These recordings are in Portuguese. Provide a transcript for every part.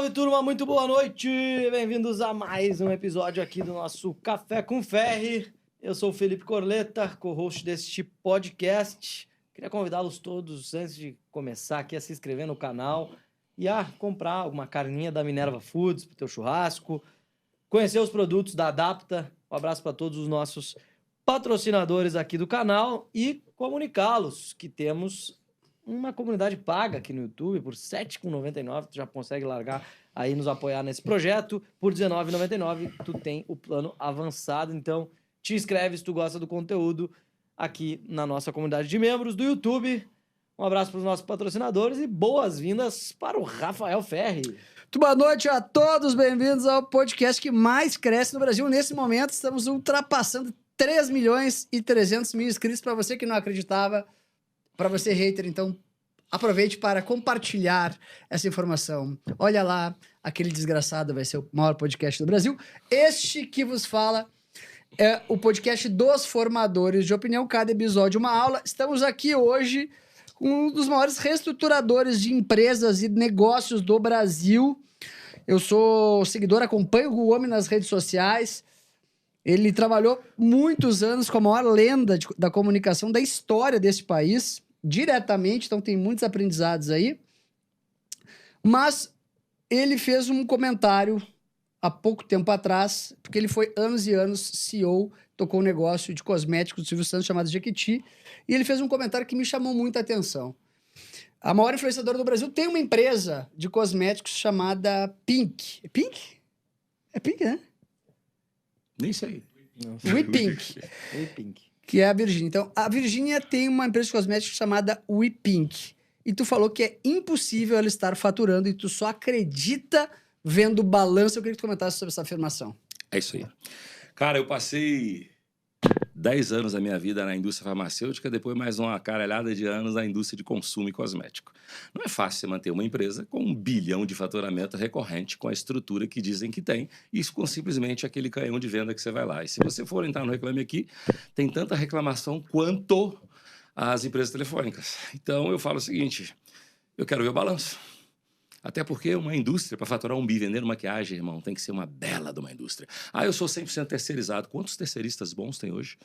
salve, turma! Muito boa noite! Bem-vindos a mais um episódio aqui do nosso Café com Ferri. Eu sou o Felipe Corleta, co-host deste podcast. Queria convidá-los todos, antes de começar aqui, a se inscrever no canal e a comprar alguma carninha da Minerva Foods para o teu churrasco, conhecer os produtos da Adapta. Um abraço para todos os nossos patrocinadores aqui do canal e comunicá-los que temos uma comunidade paga aqui no YouTube por R$ 7,99. Tu já consegue largar aí, nos apoiar nesse projeto. Por R$ 19,99 tu tem o plano avançado. Então te inscreve se tu gosta do conteúdo aqui na nossa comunidade de membros do YouTube. Um abraço para os nossos patrocinadores e boas-vindas para o Rafael Ferri. Muito boa noite a todos, bem-vindos ao podcast que mais cresce no Brasil. Nesse momento estamos ultrapassando 3 milhões e 300 mil inscritos. Para você que não acreditava, para você hater, então aproveite para compartilhar essa informação. Olha lá, aquele desgraçado vai ser o maior podcast do Brasil. Este que vos fala é o podcast dos formadores de opinião, cada episódio uma aula. Estamos aqui hoje com um dos maiores reestruturadores de empresas e negócios do Brasil. Eu sou seguidor, acompanho o homem nas redes sociais. Ele trabalhou muitos anos com a maior lenda da comunicação da história desse país, diretamente, então tem muitos aprendizados aí. Mas ele fez um comentário há pouco tempo atrás, porque ele foi anos e anos CEO, tocou um negócio de cosméticos do Silvio Santos chamado Jequiti, e ele fez um comentário que me chamou muita atenção. A maior influenciadora do Brasil tem uma empresa de cosméticos chamada Pink. É Pink? É Pink, né? Nem sei. WePink. Que é a Virgínia. Então, a Virgínia tem uma empresa de cosméticos chamada WePink. E tu falou que é impossível ela estar faturando e tu só acredita vendo o balanço. Eu queria que tu comentasse sobre essa afirmação. É isso aí. Cara, eu passei 10 anos da minha vida na indústria farmacêutica, depois mais uma caralhada de anos na indústria de consumo e cosmético. Não é fácil você manter uma empresa com 1 bilhão de faturamento recorrente, com a estrutura que dizem que tem, isso com simplesmente aquele canhão de venda que você vai lá. E se você for entrar no Reclame Aqui, tem tanta reclamação quanto as empresas telefônicas. Então eu falo o seguinte, eu quero ver o balanço. Até porque uma indústria, para faturar 1 bi vendendo maquiagem, irmão, tem que ser uma bela de uma indústria. Ah, eu sou 100% terceirizado. Quantos terceiristas bons tem hoje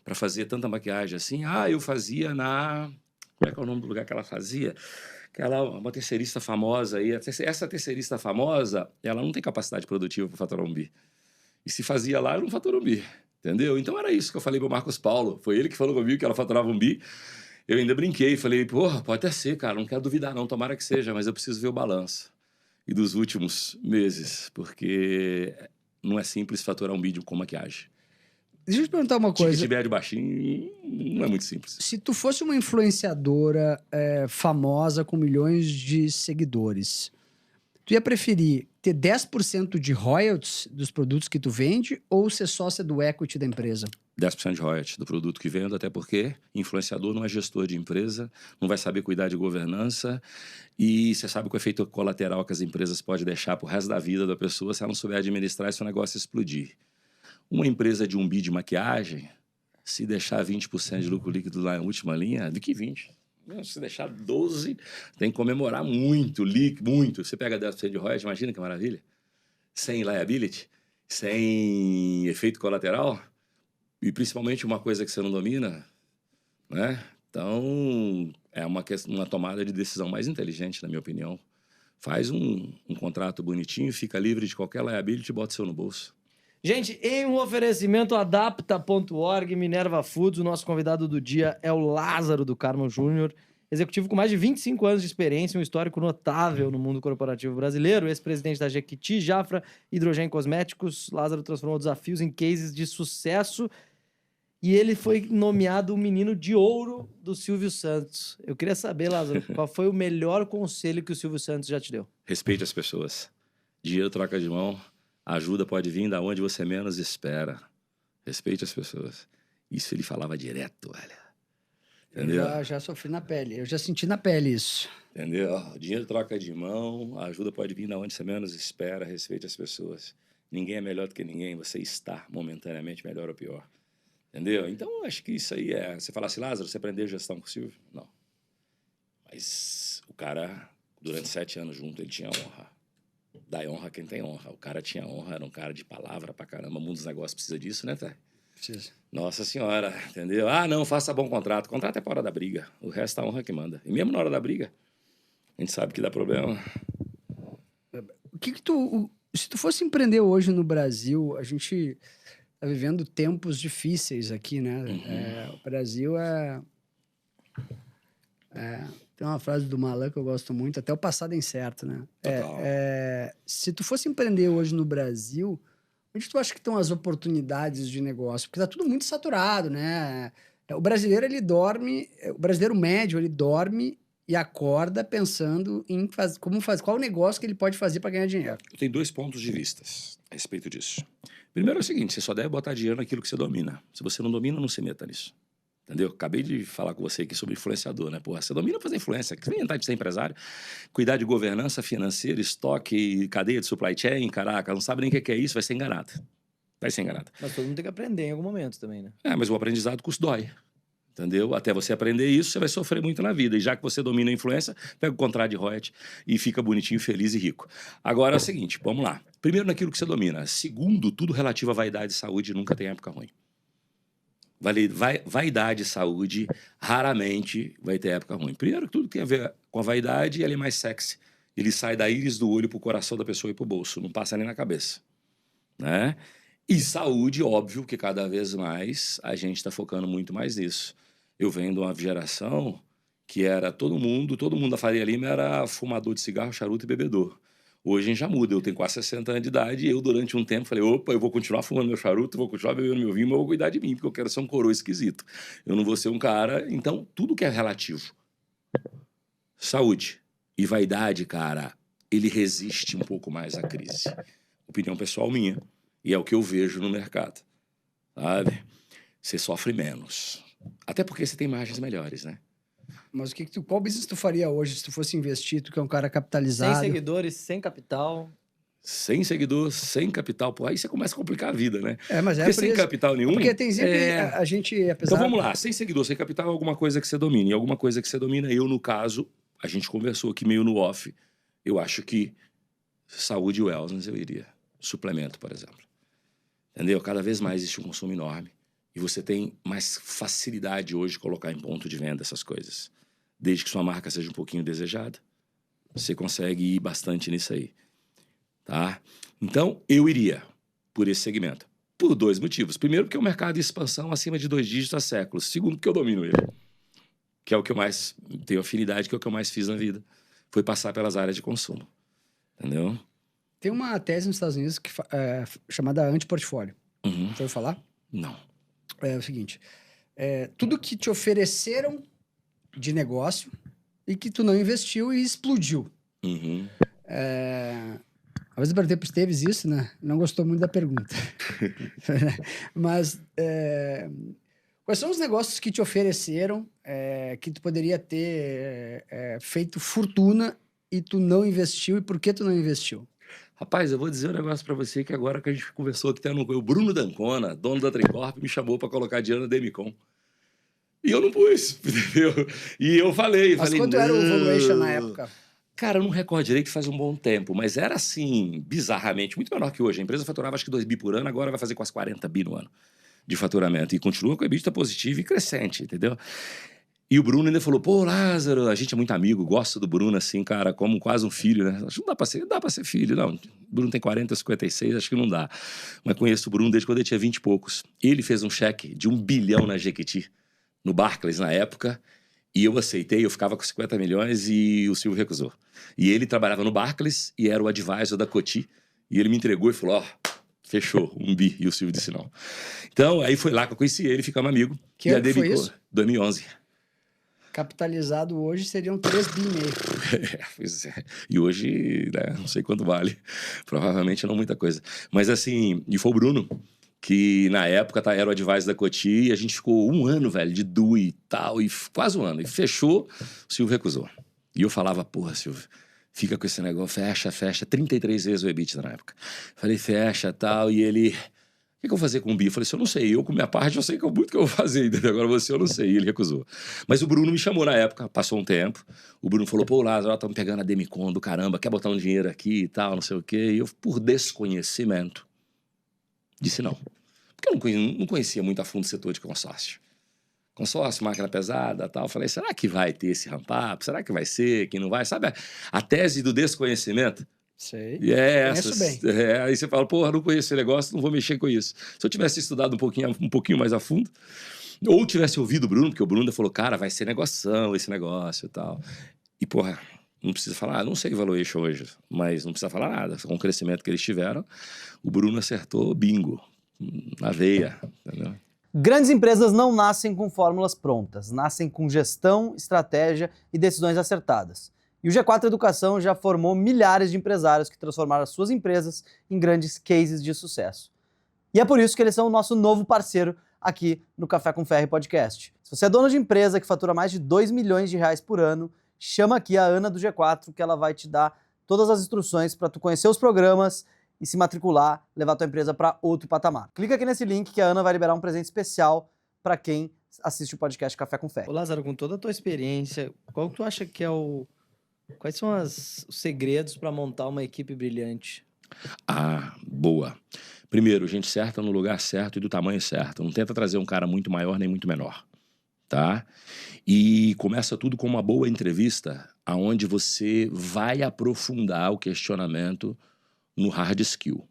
para fazer tanta maquiagem assim? Ah, eu fazia na... Como é que é o nome do lugar que ela fazia? Uma terceirista famosa aí. Essa terceirista famosa, ela não tem capacidade produtiva para faturar 1 bi. E se fazia lá, ela não faturou 1 bi. Entendeu? Então era isso que eu falei para o Marcos Paulo. Foi ele que falou comigo que ela faturava 1 bi. Eu ainda brinquei, falei, porra, pode até ser, cara, não quero duvidar não, tomara que seja, mas eu preciso ver o balanço. E dos últimos meses, porque não é simples faturar 1 bi com maquiagem. Deixa eu te perguntar uma coisa. Se tiver de baixinho, não é muito simples. Se tu fosse uma influenciadora famosa com milhões de seguidores, tu ia preferir ter 10% de royalties dos produtos que tu vende ou ser sócia do equity da empresa? 10% de royalties do produto que vendo, até porque influenciador não é gestor de empresa, não vai saber cuidar de governança e você sabe que o efeito colateral que as empresas podem deixar pro resto da vida da pessoa se ela não souber administrar esse negócio explodir. Uma empresa de 1 bi de maquiagem, se deixar 20% de lucro líquido lá na última linha, do que 20%. Se deixar 12%, tem que comemorar muito, muito. Você pega 10% de royalties, imagina que maravilha. Sem liability, sem efeito colateral. E principalmente uma coisa que você não domina, né? Então, é uma tomada de decisão mais inteligente, na minha opinião. Faz um contrato bonitinho, fica livre de qualquer liability e bota o seu no bolso. Gente, em um oferecimento adapta.org, Minerva Foods, o nosso convidado do dia é o Lázaro do Carmo Júnior, executivo com mais de 25 anos de experiência, um histórico notável no mundo corporativo brasileiro, ex-presidente da Jequiti, Jafra, Hidrogênio Cosméticos. Lázaro transformou desafios em cases de sucesso e ele foi nomeado o menino de ouro do Silvio Santos. Eu queria saber, Lázaro, qual foi o melhor conselho que o Silvio Santos já te deu? Respeite as pessoas. Dinheiro troca de mão. A ajuda pode vir da onde você menos espera. Respeite as pessoas. Isso ele falava direto, velho. Entendeu? Eu já sofri na pele. Eu já senti na pele isso. Entendeu? Dinheiro troca de mão. A ajuda pode vir da onde você menos espera. Respeite as pessoas. Ninguém é melhor do que ninguém. Você está momentaneamente melhor ou pior. Entendeu? Então, acho que isso aí é... Você fala assim, Lázaro, você aprendeu gestão com o Silvio? Não. Mas o cara, durante 7 anos junto, ele tinha honra. Dá honra a quem tem honra. O cara tinha honra, era um cara de palavra pra caramba. O mundo dos negócios precisa disso, né, Té? Precisa. Nossa senhora, entendeu? Ah, não, faça bom contrato. Contrato é pra hora da briga. O resto é a honra que manda. E mesmo na hora da briga, a gente sabe que dá problema. Se tu fosse empreender hoje no Brasil, a gente tá vivendo tempos difíceis aqui, né? O Brasil tem uma frase do Malan que eu gosto muito, até o passado é incerto, né? Total. Se tu fosse empreender hoje no Brasil, onde tu acha que estão as oportunidades de negócio? Porque tá tudo muito saturado, né? O brasileiro, ele dorme, o brasileiro médio, ele dorme e acorda pensando em qual o negócio que ele pode fazer para ganhar dinheiro. Eu tenho 2 pontos de vista a respeito disso. Primeiro é o seguinte, você só deve botar dinheiro naquilo que você domina. Se você não domina, não se meta nisso. Entendeu? Acabei de falar com você aqui sobre influenciador, né? Porra, você domina fazer influência. Você inventar de ser empresário, cuidar de governança financeira, estoque, cadeia de supply chain, caraca, não sabe nem o que é isso, vai ser enganado. Vai ser enganado. Mas todo mundo tem que aprender em algum momento também, né? Mas o aprendizado custa dói. Entendeu? Até você aprender isso, você vai sofrer muito na vida. E já que você domina a influência, pega o contrato de royalties e fica bonitinho, feliz e rico. Agora é o seguinte, vamos lá. Primeiro, naquilo que você domina. Segundo, tudo relativo à vaidade e saúde nunca tem época ruim. Vaidade e saúde raramente vai ter época ruim. Primeiro, tudo que tem a ver com a vaidade, ele é mais sexy. Ele sai da íris do olho pro coração da pessoa e pro bolso. Não passa nem na cabeça. Né? E saúde, óbvio que cada vez mais a gente está focando muito mais nisso. Eu venho de uma geração que era todo mundo da Faria Lima era fumador de cigarro, charuto e bebedor. Hoje a gente já muda, eu tenho quase 60 anos de idade e eu durante um tempo falei, opa, eu vou continuar fumando meu charuto, vou continuar bebendo meu vinho, mas eu vou cuidar de mim, porque eu quero ser um coroa esquisito. Eu não vou ser um cara... Então, tudo que é relativo. Saúde e vaidade, cara, ele resiste um pouco mais à crise. Opinião pessoal minha. E é o que eu vejo no mercado, sabe? Você sofre menos. Até porque você tem margens melhores, né? Mas qual business tu faria hoje se tu fosse investir? Tu que é um cara capitalizado. Sem seguidores, sem capital. Sem seguidor, sem capital. Pô, aí você começa a complicar a vida, né? Mas porque sem capital nenhum... Porque tem sempre a gente, apesar... Então vamos lá, sem seguidor, sem capital é alguma coisa que você domina. E alguma coisa que você domina, eu no caso, a gente conversou aqui meio no off, eu acho que saúde e wellness eu iria. Suplemento, por exemplo. Entendeu? Cada vez mais existe um consumo enorme. E você tem mais facilidade hoje de colocar em ponto de venda essas coisas. Desde que sua marca seja um pouquinho desejada, você consegue ir bastante nisso aí. Tá? Então, eu iria por esse segmento. Por 2 motivos. Primeiro, porque é um mercado de expansão acima de 2 dígitos há séculos. Segundo, porque eu domino ele. Que é o que eu mais tenho afinidade, que é o que eu mais fiz na vida. Foi passar pelas áreas de consumo. Entendeu? Tem uma tese nos Estados Unidos chamada antiportfólio. Uhum. Já ouviu falar? Não. É o seguinte, tudo que te ofereceram de negócio e que tu não investiu e explodiu. Uhum. Às vezes eu perguntei pro Esteves isso, né? Não gostou muito da pergunta. Mas quais são os negócios que te ofereceram que tu poderia ter feito fortuna e tu não investiu? E por que tu não investiu? Rapaz, eu vou dizer um negócio pra você que agora que a gente conversou aqui, o Bruno D'Ancona, dono da Tricorp, me chamou pra colocar dinheiro na Demicon. E eu não pus, entendeu? E eu falei... Mas quanto era o valuation na época? Cara, eu não recordo direito, faz um bom tempo, mas era assim, bizarramente, muito menor que hoje. A empresa faturava acho que 2 bi por ano, agora vai fazer quase 40 bi no ano de faturamento. E continua com a EBITDA positiva e crescente, entendeu? E o Bruno ainda falou, pô, Lázaro, a gente é muito amigo, gosto do Bruno, assim, cara, como quase um filho, né? Acho que não dá pra ser filho, não. O Bruno tem 40, 56, acho que não dá. Mas conheço o Bruno desde quando ele tinha 20 e poucos. Ele fez um cheque de 1 bilhão na Jequiti, no Barclays, na época, e eu aceitei, eu ficava com 50 milhões e o Silvio recusou. E ele trabalhava no Barclays e era o advisor da Coty, e ele me entregou e falou, fechou, 1 bi, e o Silvio disse não. Então, aí foi lá que eu conheci ele, ficamos amigos. Que ano foi isso? 2011. Capitalizado hoje seriam 3 bi e meio. Pois é. E hoje, né, não sei quanto vale. Provavelmente não muita coisa. Mas assim, e foi o Bruno, que na época era o advisor da Coty, e a gente ficou 1 ano, velho, de DUI e tal, e quase 1 ano. E fechou, o Silvio recusou. E eu falava, porra, Silvio, fica com esse negócio, fecha, 33 vezes o EBITDA na época. Falei, fecha, tal, e ele... que eu vou fazer com o Bi? Eu falei assim, eu não sei, eu com minha parte, eu sei que é muito que eu vou fazer, entendeu? Agora você eu não sei, e ele recusou. Mas o Bruno me chamou na época, passou um tempo, o Bruno falou, pô, Lázaro, estamos pegando a Demicon do caramba, quer botar um dinheiro aqui e tal, não sei o quê, e eu, por desconhecimento, disse não. Porque eu não conhecia muito a fundo o setor de consórcio. Consórcio, máquina pesada, tal, eu falei, será que vai ter esse ramp-up? Será que vai ser, que não vai? Sabe a tese do desconhecimento? Sei. E é Conheço essa. bem. Aí você fala, porra, não conheço esse negócio, não vou mexer com isso. Se eu tivesse estudado um pouquinho mais a fundo, ou tivesse ouvido o Bruno, porque o Bruno falou, cara, vai ser negoção esse negócio e tal. E, porra, não precisa falar, não sei o valuation hoje, mas não precisa falar nada. Com o crescimento que eles tiveram, o Bruno acertou bingo, na veia, entendeu? Grandes empresas não nascem com fórmulas prontas, nascem com gestão, estratégia e decisões acertadas. E o G4 Educação já formou milhares de empresários que transformaram as suas empresas em grandes cases de sucesso. E é por isso que eles são o nosso novo parceiro aqui no Café com Ferri Podcast. Se você é dono de empresa que fatura mais de 2 milhões de reais por ano, chama aqui a Ana do G4 que ela vai te dar todas as instruções para tu conhecer os programas e se matricular, levar tua empresa para outro patamar. Clica aqui nesse link que a Ana vai liberar um presente especial para quem assiste o podcast Café com Ferri. Ô Lázaro, com toda a tua experiência, qual que tu acha que é quais são os segredos para montar uma equipe brilhante? Ah, boa. Primeiro, gente certa no lugar certo e do tamanho certo. Não tenta trazer um cara muito maior nem muito menor, tá? E começa tudo com uma boa entrevista, aonde você vai aprofundar o questionamento no hard skill,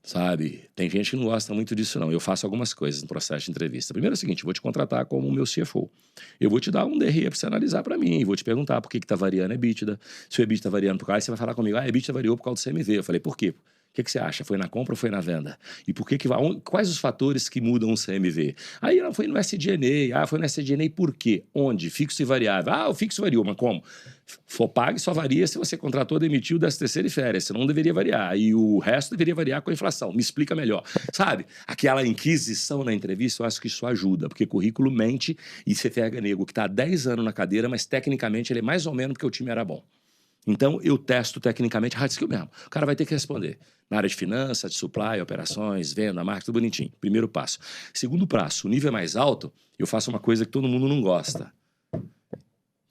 sabe? Tem gente que não gosta muito disso, não. Eu faço algumas coisas no processo de entrevista. Primeiro é o seguinte, eu vou te contratar como meu CFO. Eu vou te dar um DRE para você analisar para mim, vou te perguntar por que está variando a EBITDA, se o EBITDA está variando por causa, aí você vai falar comigo, a EBITDA variou por causa do CMV. Eu falei, por quê? O que você acha? Foi na compra ou foi na venda? E por que quais os fatores que mudam o CMV? Aí não foi no SG&A. Foi no SG&A por quê? Onde? Fixo e variável. O fixo variou, mas como? FOPAG só varia se você contratou, demitiu, 13º e férias. Você não deveria variar. E o resto deveria variar com a inflação. Me explica melhor. Sabe? Aquela inquisição na entrevista, eu acho que isso ajuda, porque currículo mente e você pega nego que está há 10 anos na cadeira, mas tecnicamente ele é mais ou menos porque o time era bom. Então, eu testo tecnicamente hard skill mesmo. O cara vai ter que responder. Na área de finanças, de supply, operações, venda, marketing, tudo bonitinho. Primeiro passo. Segundo passo, o nível é mais alto, eu faço uma coisa que todo mundo não gosta.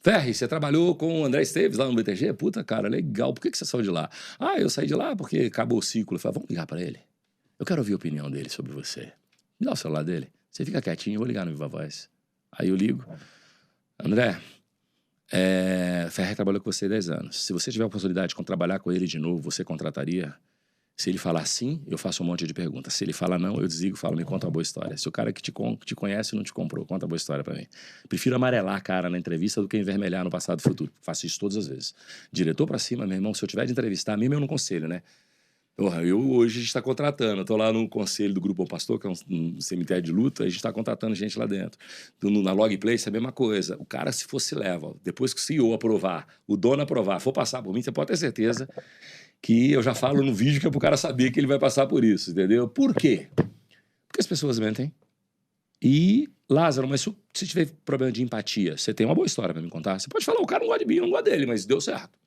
Ferri, você trabalhou com o André Esteves lá no BTG? Puta, cara, legal. Por que você saiu de lá? Eu saí de lá porque acabou o ciclo. Eu falei, vamos ligar para ele. Eu quero ouvir a opinião dele sobre você. Me dá o celular dele. Você fica quietinho, eu vou ligar no Viva Voz. Aí eu ligo. André... Ferri trabalhou com você há 10 anos. Se você tiver a oportunidade de trabalhar com ele de novo, você contrataria? Se ele falar sim, eu faço um monte de perguntas. Se ele falar não, eu desligo e falo, me conta uma boa história. Se o cara que te conhece não te comprou, conta uma boa história pra mim. Prefiro amarelar a cara na entrevista do que envermelhar no passado e futuro. Faço isso todas as vezes. Diretor pra cima, meu irmão, se eu tiver de entrevistar, mesmo eu não conselho, né? Hoje a gente está contratando, eu tô lá no conselho do Grupo Bom Pastor, que é um cemitério de luta, a gente está contratando gente lá dentro. Na Logplace é a mesma coisa. O cara, se fosse leva, depois que o CEO aprovar, o dono aprovar, for passar por mim, você pode ter certeza que eu já falo no vídeo que é pro cara saber que ele vai passar por isso, entendeu? Por quê? Porque as pessoas mentem. E, Lázaro, mas se tiver problema de empatia, você tem uma boa história para me contar? Você pode falar, o cara não gosta de mim, eu não gosto dele, mas deu certo.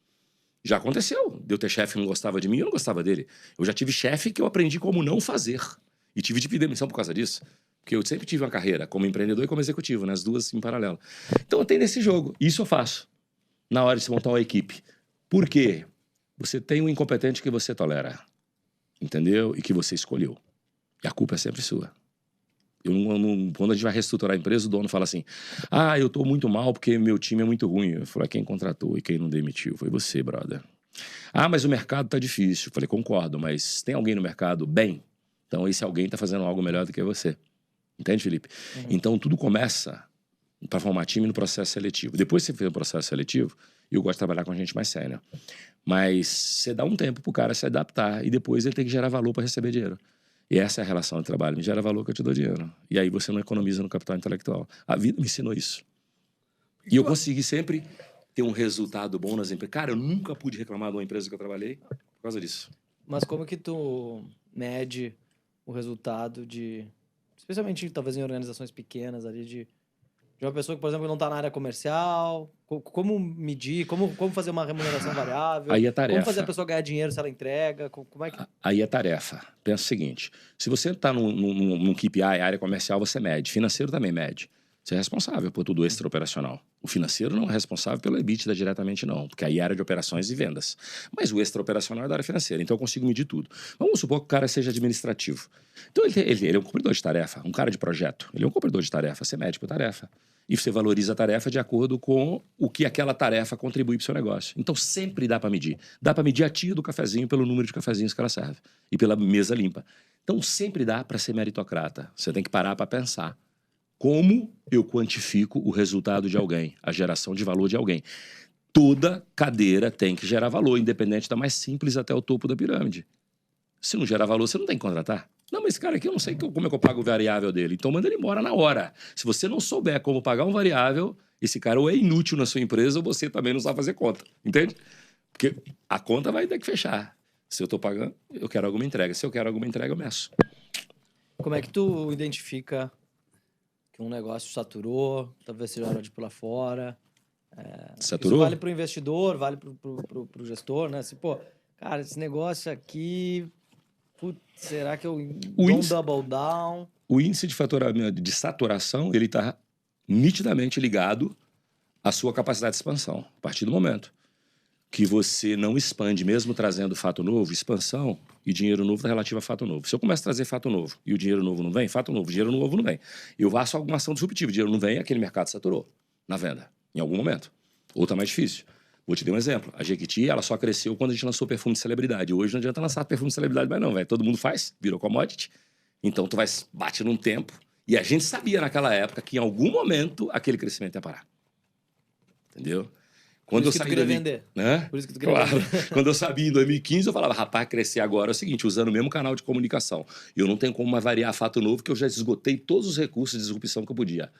Já aconteceu. De eu ter chefe que não gostava de mim, eu não gostava dele. Eu já tive chefe que eu aprendi como não fazer. E tive de pedir demissão por causa disso. Porque eu sempre tive uma carreira como empreendedor e como executivo, né? As duas em paralelo. Então eu tenho nesse jogo. Isso eu faço. Na hora de se montar uma equipe. Por quê? Você tem um incompetente que você tolera. Entendeu? E que você escolheu. E a culpa é sempre sua. Quando a gente vai reestruturar a empresa, o dono fala assim, eu tô muito mal porque meu time é muito ruim. Eu falei, quem contratou e quem não demitiu? Foi você, brother. Mas o mercado tá difícil. Eu falei, concordo, mas tem alguém no mercado bem? Então esse alguém tá fazendo algo melhor do que você. Entende, Felipe? Uhum. Então tudo começa para formar time no processo seletivo. Depois que você fez o processo seletivo, eu gosto de trabalhar com gente mais séria. Mas você dá um tempo pro cara se adaptar e depois ele tem que gerar valor para receber dinheiro. E essa é a relação de trabalho. Me gera valor que eu te dou dinheiro. E aí você não economiza no capital intelectual. A vida me ensinou isso. E eu consegui sempre ter um resultado bom nas empresas. Cara, eu nunca pude reclamar de uma empresa que eu trabalhei por causa disso. Mas como que tu mede o resultado especialmente talvez em organizações pequenas ali, de De uma pessoa que, por exemplo, não está na área comercial? Como medir? Como fazer uma remuneração variável? Aí é tarefa. Como fazer a pessoa ganhar dinheiro se ela entrega? Como é que... Aí é tarefa. Pensa o seguinte, se você está num KPI, área comercial, você mede. Financeiro também mede. Você é responsável por tudo extra-operacional. O financeiro não é responsável pelo EBITDA diretamente, não, porque aí é área de operações e vendas. Mas o extra-operacional é da área financeira, então eu consigo medir tudo. Vamos supor que o cara seja administrativo. Então ele é um cumpridor de tarefa, um cara de projeto. Ele é um cumpridor de tarefa, você mede por tarefa. E você valoriza a tarefa de acordo com o que aquela tarefa contribui para o seu negócio. Então sempre dá para medir. Dá para medir a tia do cafezinho pelo número de cafezinhos que ela serve e pela mesa limpa. Então sempre dá para ser meritocrata. Você tem que parar para pensar. Como eu quantifico o resultado de alguém, a geração de valor de alguém? Toda cadeira tem que gerar valor, independente da mais simples até o topo da pirâmide. Se não gerar valor, você não tem que contratar. Não, mas esse cara aqui eu não sei como é que eu pago o variável dele. Então manda ele embora na hora. Se você não souber como pagar um variável, esse cara ou é inútil na sua empresa ou você também não sabe fazer conta. Entende? Porque a conta vai ter que fechar. Se eu estou pagando, eu quero alguma entrega. Se eu quero alguma entrega, eu meço. Como é que tu identifica que um negócio saturou, talvez seja hora de pular fora? Saturou? Isso vale para o investidor, vale para o gestor, né? Se, pô, cara, esse negócio aqui, putz, será que eu dou um double down? O índice de faturamento, de saturação, ele está nitidamente ligado à sua capacidade de expansão. A partir do momento que você não expande, mesmo trazendo fato novo, expansão e dinheiro novo é relativo a fato novo. Se eu começo a trazer fato novo e o dinheiro novo não vem, fato novo, dinheiro novo não vem. Eu faço alguma ação disruptiva, dinheiro não vem, aquele mercado saturou na venda, em algum momento. Ou está mais difícil. Vou te dar um exemplo. A Jequiti, ela só cresceu quando a gente lançou perfume de celebridade. Hoje não adianta lançar perfume de celebridade mais não, velho. Todo mundo faz, virou commodity. Então tu bate num tempo. E a gente sabia naquela época que em algum momento aquele crescimento ia parar. Entendeu? Quando Por isso que tu queria vender. Né? Por isso que tu queria Claro. vender. Quando eu sabia em 2015, eu falava, rapaz, crescer agora é o seguinte, usando o mesmo canal de comunicação. Eu não tenho como mais variar fato novo, porque eu já esgotei todos os recursos de disrupção que eu podia.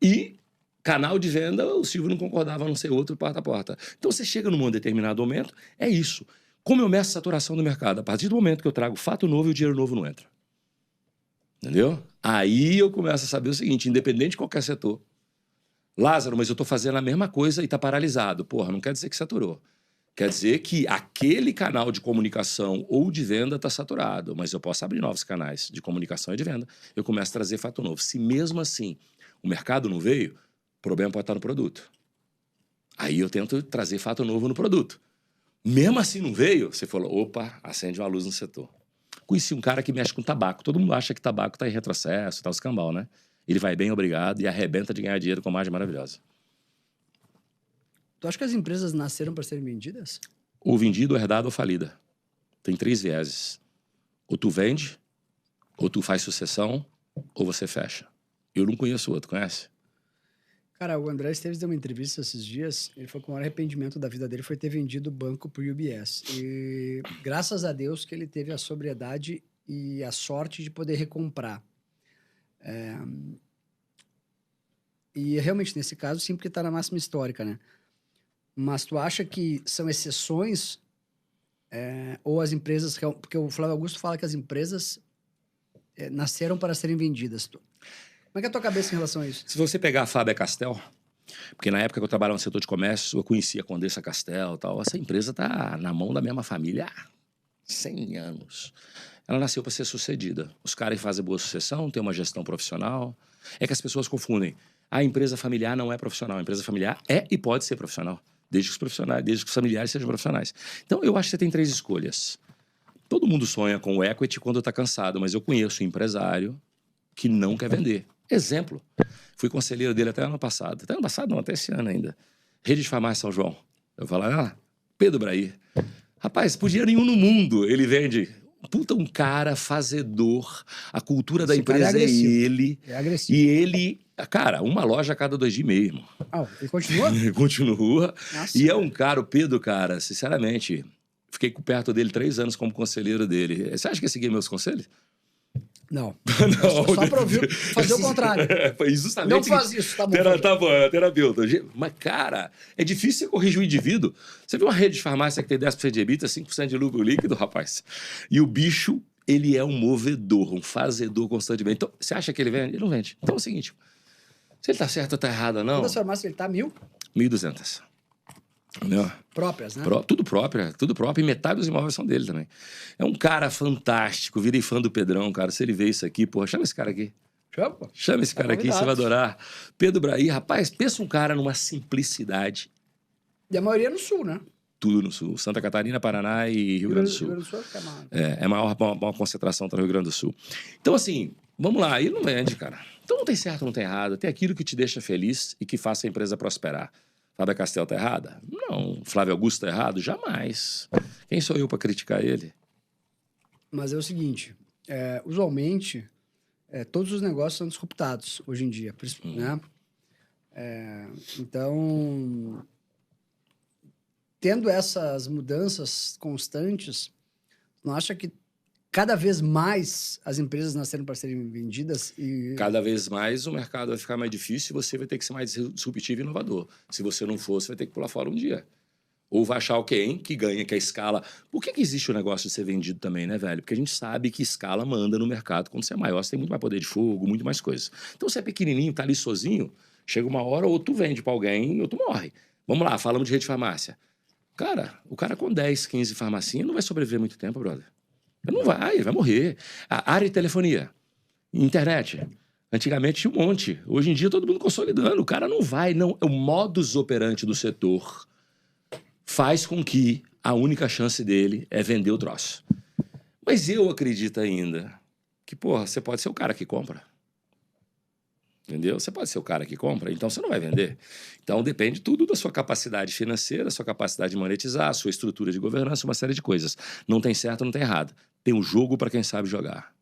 E canal de venda, o Silvio não concordava a não ser outro porta a porta. Então você chega num determinado momento, é isso. Como eu meço a saturação do mercado? A partir do momento que eu trago fato novo e o dinheiro novo não entra. Entendeu? Aí eu começo a saber o seguinte, independente de qualquer setor, Lázaro, mas eu estou fazendo a mesma coisa e está paralisado. Porra, não quer dizer que saturou. Quer dizer que aquele canal de comunicação ou de venda está saturado, mas eu posso abrir novos canais de comunicação e de venda. Eu começo a trazer fato novo. Se mesmo assim o mercado não veio, o problema pode estar no produto. Aí eu tento trazer fato novo no produto. Mesmo assim não veio, você falou, opa, acende uma luz no setor. Conheci um cara que mexe com tabaco. Todo mundo acha que tabaco está em retrocesso, está escambau, né? Ele vai bem, obrigado, e arrebenta de ganhar dinheiro com margem maravilhosa. Tu acha que as empresas nasceram para serem vendidas? Ou vendido, herdado ou falida. Tem 3 vieses. Ou tu vende, ou tu faz sucessão, ou você fecha. Eu não conheço o outro, conhece? Cara, o André Esteves deu uma entrevista esses dias, ele falou que o maior arrependimento da vida dele foi ter vendido o banco pro UBS. E graças a Deus que ele teve a sobriedade e a sorte de poder recomprar. E realmente, nesse caso, sim, porque está na máxima histórica, né? Mas tu acha que são exceções ou as empresas... Porque o Flávio Augusto fala que as empresas nasceram para serem vendidas. Como é que é a tua cabeça em relação a isso? Se você pegar a Faber-Castell, porque na época que eu trabalhava no setor de comércio, eu conhecia a Condessa Castel e tal, essa empresa está na mão da mesma família há 100 anos. Ela nasceu para ser sucedida. Os caras fazem boa sucessão, tem uma gestão profissional. É que as pessoas confundem. A empresa familiar não é profissional. A empresa familiar é e pode ser profissional, desde que os familiares sejam profissionais. Então, eu acho que você tem 3 escolhas. Todo mundo sonha com o equity quando está cansado, mas eu conheço um empresário que não quer vender. Exemplo, fui conselheiro dele até ano passado. Até ano passado não, até esse ano ainda. Rede de farmácia São João. Eu falo, Pedro Braí. Rapaz, por dinheiro nenhum no mundo ele vende... Puta, um cara fazedor. A cultura da empresa é ele. É agressivo. E ele... Cara, uma loja a cada 2 dias e meio, irmão. Ele continua? Continua. Nossa. E é um cara, o Pedro, cara, sinceramente, fiquei perto dele 3 anos como conselheiro dele. Você acha que ia seguir meus conselhos? Não. Não. Só para fazer o contrário. Foi justamente... Não faz isso, tá bom. Tá bom, é terapeuta. Mas, cara, é difícil você corrigir o indivíduo. Você vê uma rede de farmácia que tem 10% de EBITDA, 5% de lucro líquido, rapaz. E o bicho, ele é um movedor, um fazedor constantemente. Então, você acha que ele vende? Ele não vende. Então é o seguinte, Se ele tá certo ou tá errado ou não, Quantas farmácias ele tá? 1.000? 1.200. Entendeu? Próprias, né? Tudo próprio, e metade dos imóveis são dele também. É um cara fantástico, virei fã do Pedrão, cara. Se ele vê isso aqui, porra, chama esse cara aqui. Chama esse cara aqui, você vai adorar. Pedro Braí, rapaz, pensa um cara numa simplicidade. E a maioria no sul, né? Tudo no sul. Santa Catarina, Paraná e Rio Grande do Sul. Rio Grande do Sul É maior concentração tá no Rio Grande do Sul. Então, assim, vamos lá. Ele não vende, cara. Então não tem certo, não tem errado. Tem aquilo que te deixa feliz e que faça a empresa prosperar. Fábio Castel tá errada? Não. Flávio Augusto tá errado? Jamais. Quem sou eu para criticar ele? Mas é o seguinte, usualmente, todos os negócios são disruptados hoje em dia, né? Então, tendo essas mudanças constantes, não acha que cada vez mais as empresas nasceram para serem vendidas e... Cada vez mais o mercado vai ficar mais difícil e você vai ter que ser mais disruptivo e inovador. Se você não for, você vai ter que pular fora um dia. Ou vai achar alguém que ganha, que a escala... Por que existe o negócio de ser vendido também, né, velho? Porque a gente sabe que escala manda no mercado. Quando você é maior, você tem muito mais poder de fogo, muito mais coisas. Então, você é pequenininho, tá ali sozinho, chega uma hora ou tu vende para alguém ou tu morre. Vamos lá, falamos de rede de farmácia. Cara, o cara com 10, 15 farmacinhas não vai sobreviver muito tempo, brother. Ele não vai, ele vai morrer. A área de telefonia, internet. Antigamente tinha um monte. Hoje em dia todo mundo consolidando. O cara não vai, não. O modus operandi do setor faz com que a única chance dele é vender o troço. Mas eu acredito ainda que, porra, você pode ser o cara que compra. Entendeu? Você pode ser o cara que compra, então você não vai vender. Então depende tudo da sua capacidade financeira, da sua capacidade de monetizar, sua estrutura de governança, uma série de coisas. Não tem certo, não tem errado. Tem um jogo para quem sabe jogar.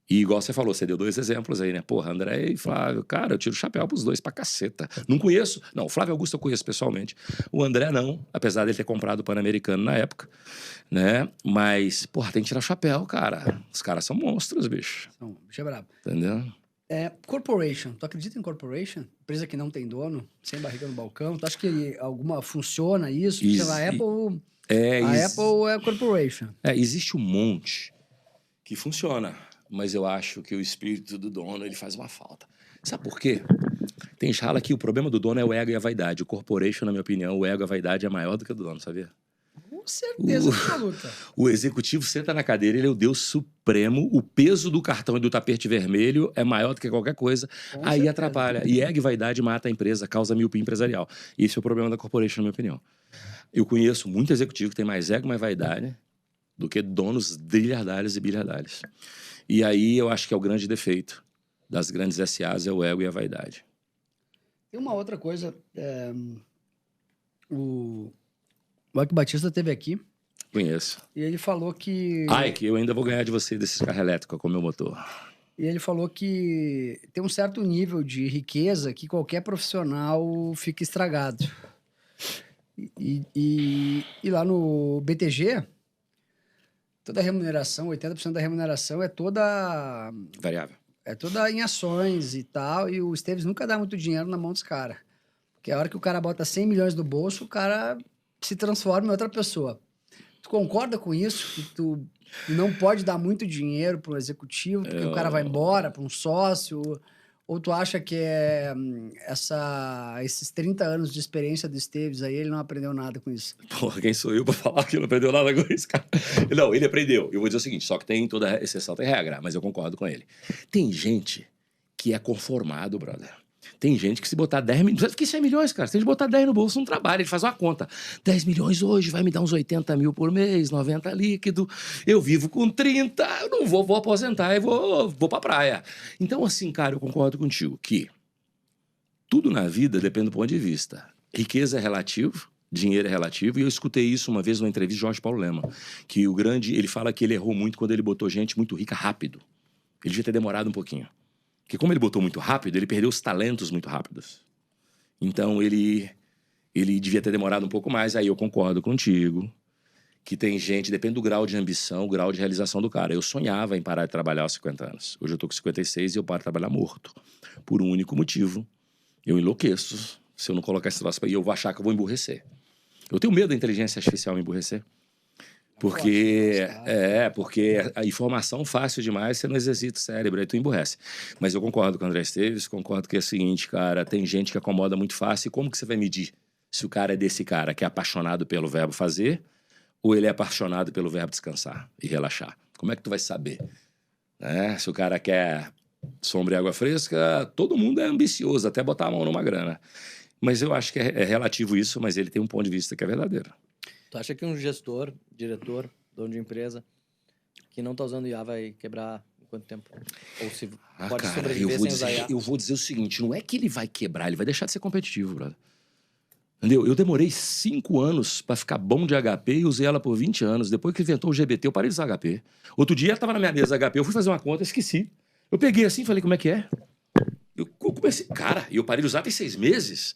E igual você falou, você deu 2 exemplos aí, né? Porra, André e Flávio. Cara, eu tiro o chapéu pros dois pra caceta. Não conheço. Não, o Flávio Augusto eu conheço pessoalmente. O André não, apesar dele ter comprado o Pan-Americano na época, né? Mas, porra, tem que tirar o chapéu, cara. Os caras são monstros, bicho. Bicho é brabo. Entendeu? Corporation. Tu acredita em corporation? Empresa que não tem dono, sem barriga no balcão. Tu acha que alguma funciona isso? Porque a Apple... Apple é corporation. Existe um monte que funciona, mas eu acho que o espírito do dono ele faz uma falta. Sabe por quê? Tem gente que fala que o problema do dono é o ego e a vaidade. O corporation, na minha opinião, o ego e a vaidade é maior do que o do dono, sabia? Com certeza absoluta. O executivo senta na cadeira, ele é o Deus supremo, o peso do cartão e do tapete vermelho é maior do que qualquer coisa, aí atrapalha. E ego e vaidade mata a empresa, causa miopia empresarial. Esse é o problema da corporation, na minha opinião. Eu conheço muito executivo que tem mais ego e mais vaidade do que donos trilhardários e bilhardários. E aí eu acho que é o grande defeito das grandes SAs, é o ego e a vaidade. Tem uma outra coisa, o Eike Batista esteve aqui. Conheço. E ele falou que... Que eu ainda vou ganhar de você desses carros elétricos com o meu motor. E ele falou que tem um certo nível de riqueza que qualquer profissional fica estragado. E lá no BTG, toda a remuneração, 80% da remuneração é toda... Variável. É toda em ações e tal, e o Esteves nunca dá muito dinheiro na mão dos caras. Porque a hora que o cara bota 100 milhões no bolso, o cara se transforma em outra pessoa. Tu concorda com isso? Que tu não pode dar muito dinheiro para um executivo, porque o cara vai embora, para um sócio? Ou tu acha que esses 30 anos de experiência do Esteves aí, ele não aprendeu nada com isso? Porra, quem sou eu pra falar que não aprendeu nada com isso, cara? Não, ele aprendeu. Eu vou dizer o seguinte, só que tem toda exceção, tem regra, mas eu concordo com ele. Tem gente que é conformado, brother. Tem gente que se botar 10 milhões... Que 100 milhões, cara? Você tem que botar 10 no bolso, não trabalha. Ele faz uma conta. 10 milhões hoje vai me dar uns 80 mil por mês, 90 líquido. Eu vivo com 30, eu não vou aposentar e vou pra praia. Então, assim, cara, eu concordo contigo que tudo na vida depende do ponto de vista. Riqueza é relativo, dinheiro é relativo. E eu escutei isso uma vez numa entrevista de Jorge Paulo Lema. Que ele fala que ele errou muito quando ele botou gente muito rica rápido. Ele devia ter demorado um pouquinho. Porque como ele botou muito rápido, ele perdeu os talentos muito rápidos. Então, ele devia ter demorado um pouco mais. Aí eu concordo contigo que tem gente, depende do grau de ambição, o grau de realização do cara. Eu sonhava em parar de trabalhar aos 50 anos. Hoje eu tô com 56 e eu paro de trabalhar morto. Por um único motivo. Eu enlouqueço se eu não colocar esse troço aí. Eu vou achar que eu vou emburrecer. Eu tenho medo da inteligência artificial me emburrecer. Porque, porque a informação fácil demais, você não exercita o cérebro, aí tu emburrece. Mas eu concordo com o André Esteves, concordo que é o seguinte, cara, tem gente que acomoda muito fácil, e como que você vai medir se o cara é desse cara que é apaixonado pelo verbo fazer ou ele é apaixonado pelo verbo descansar e relaxar? Como é que tu vai saber? Né? Se o cara quer sombra e água fresca, todo mundo é ambicioso, até botar a mão numa grana. Mas eu acho que é relativo isso, mas ele tem um ponto de vista que é verdadeiro. Tu acha que um gestor, diretor, dono de empresa, que não tá usando IA vai quebrar em quanto tempo? Ou se pode Cara, sobreviver sem usar IA? eu vou dizer o seguinte, não é que ele vai quebrar, ele vai deixar de ser competitivo, brother. Entendeu? Eu demorei 5 anos pra ficar bom de HP e usei ela por 20 anos. Depois que inventou o GBT, eu parei de usar HP. Outro dia, tava na minha mesa HP, eu fui fazer uma conta, esqueci. Eu peguei assim e falei, como é que é? Eu comecei, cara, e eu parei de usar tem 6 meses.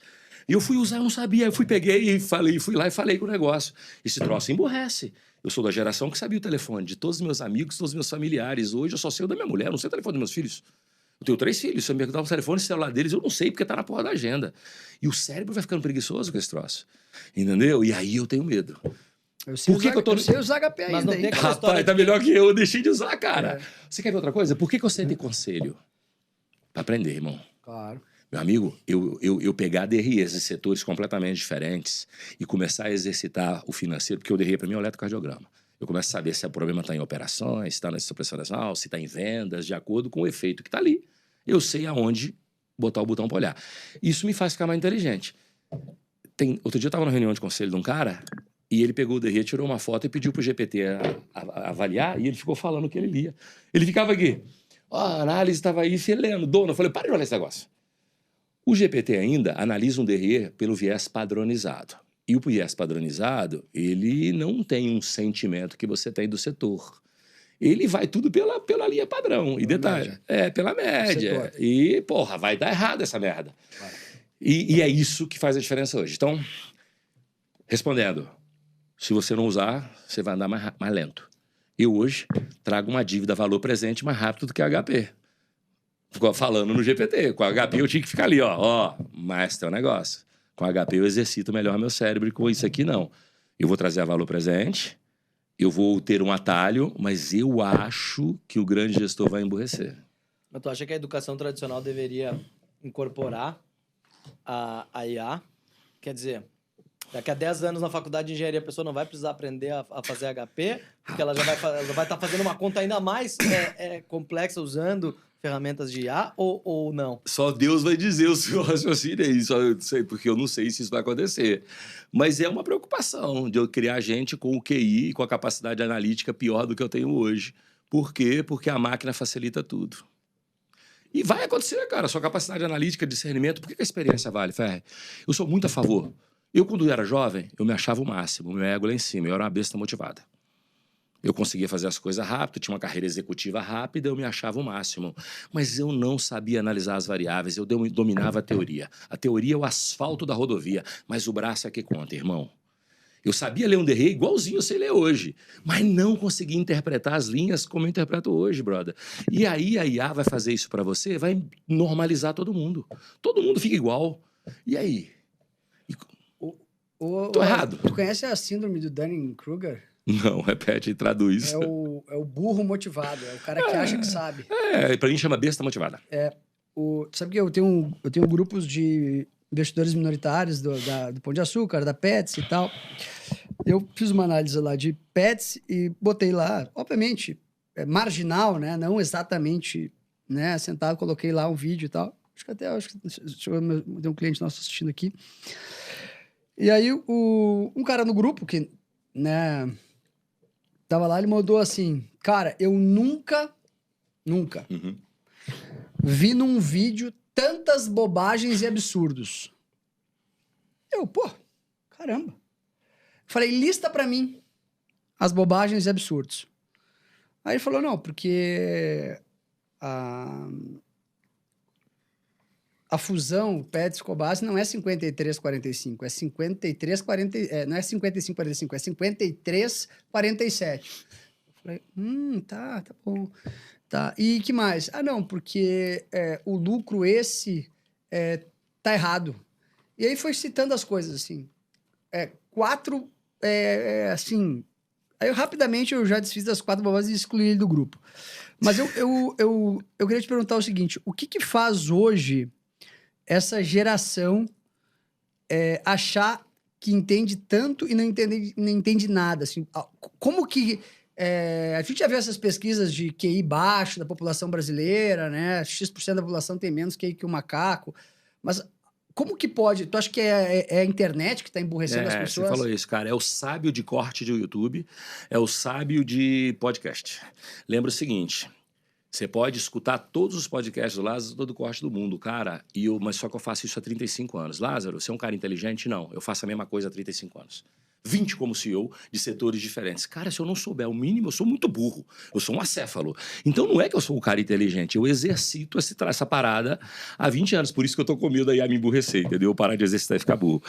E eu fui usar, eu não sabia. Eu peguei e falei, fui lá e falei com o negócio. Esse troço emburrece. Eu sou da geração que sabia o telefone de todos os meus amigos, todos os meus familiares. Hoje eu só sei o da minha mulher, eu não sei o telefone dos meus filhos. Eu tenho 3 filhos, se eu me perguntar o telefone, o celular deles, eu não sei, porque tá na porra da agenda. E o cérebro vai ficando preguiçoso com esse troço. Entendeu? E aí eu tenho medo. Eu sei Por que que eu tô... Eu sei usar HP Mas ainda, não tem hein? aquela história Rapaz, tá de melhor que eu deixei de usar, cara. É. Você quer ver outra coisa? Por que eu sei ter conselho? Pra aprender, irmão. Claro. Meu amigo, eu pegar DREs de setores completamente diferentes e começar a exercitar o financeiro, porque o DRE para mim é o eletrocardiograma. Eu começo a saber se o problema está em operações, se está na supressão nacional, se está em vendas, de acordo com o efeito que está ali. Eu sei aonde botar o botão para olhar. Isso me faz ficar mais inteligente. Outro dia eu estava numa reunião de conselho de um cara e ele pegou o DRE, tirou uma foto e pediu para o GPT avaliar e ele ficou falando o que ele lia. Ele ficava aqui. A análise estava aí, lendo. Dona, eu falei, para de olhar esse negócio. O GPT ainda analisa um DRE pelo viés padronizado. E o viés padronizado, ele não tem um sentimento que você tem do setor. Ele vai tudo pela linha padrão. E detalhe, pela média. Setor. E, porra, vai dar errado essa merda. Claro. E é isso que faz a diferença hoje. Então, respondendo, se você não usar, você vai andar mais lento. Eu hoje trago uma dívida valor presente mais rápido do que a HP. Ficou falando no GPT. Com a HP eu tinha que ficar ali, ó, mas tem um negócio. Com a HP eu exercito melhor meu cérebro e com isso aqui não. Eu vou trazer a valor presente, eu vou ter um atalho, mas eu acho que o grande gestor vai emburrecer. Mas tu acha que a educação tradicional deveria incorporar a IA? Quer dizer, daqui a 10 anos na faculdade de engenharia a pessoa não vai precisar aprender a fazer HP, porque ela já vai estar fazendo uma conta ainda mais complexa usando ferramentas de IA ou não? Só Deus vai dizer o seu raciocínio aí, só eu sei, porque eu não sei se isso vai acontecer. Mas é uma preocupação de eu criar gente com o QI e com a capacidade analítica pior do que eu tenho hoje. Por quê? Porque a máquina facilita tudo. E vai acontecer, cara, sua capacidade analítica, discernimento, por que a experiência vale, Ferre? Eu sou muito a favor. Eu, quando era jovem, eu me achava o máximo, meu ego lá em cima, eu era uma besta motivada. Eu conseguia fazer as coisas rápido, tinha uma carreira executiva rápida, eu me achava o máximo. Mas eu não sabia analisar as variáveis, eu dominava a teoria. A teoria é o asfalto da rodovia, mas o braço é que conta, irmão. Eu sabia ler um DRE igualzinho eu sei ler hoje, mas não conseguia interpretar as linhas como eu interpreto hoje, brother. E aí a IA vai fazer isso pra você, vai normalizar todo mundo. Todo mundo fica igual. E aí? Tô errado. Tu conhece a síndrome do Dunning-Kruger? Não, repete e traduz. É o burro motivado, é o cara que acha que sabe. Pra mim chama besta motivada. Sabe que eu tenho grupos de investidores minoritários do Pão de Açúcar, da Pets e tal. Eu fiz uma análise lá de Pets e botei lá, obviamente, marginal, né? Não exatamente, né? Sentado, coloquei lá um vídeo e tal. Acho que tem um cliente nosso assistindo aqui. E aí, um cara no grupo que, né, tava lá, ele mandou assim, cara, eu nunca vi num vídeo tantas bobagens e absurdos. Caramba. Falei, lista pra mim as bobagens e absurdos. Aí ele falou, não, porque a fusão Pets Cobase não é 53-45, é 53-40, não é 55-45, é 53-47. Eu falei, tá bom. Tá, e que mais? Não, porque o lucro tá errado. E aí foi citando as coisas, assim. 4, assim, Aí, rapidamente, eu já desfiz das 4 bobas e excluí ele do grupo. Mas eu queria te perguntar o seguinte, o que faz hoje essa geração achar que entende tanto e não entende nada? Assim, como que... a gente já viu essas pesquisas de QI baixo da população brasileira, né? X% da população tem menos QI que o macaco. Mas como que pode? Tu acha que é a internet que está emburrecendo as pessoas? Você falou isso, cara. É o sábio de corte de YouTube, é o sábio de podcast. Lembra o seguinte... Você pode escutar todos os podcasts do Lázaro, todo o corte do mundo, cara. Mas só que eu faço isso há 35 anos. Lázaro, você é um cara inteligente? Não. Eu faço a mesma coisa há 35 anos. 20 como CEO de setores diferentes. Cara, se eu não souber o mínimo, eu sou muito burro. Eu sou um acéfalo. Então não é que eu sou um cara inteligente. Eu exercito essa parada há 20 anos. Por isso que eu tô com medo aí a me emburrecer, entendeu? Parar de exercitar e ficar burro.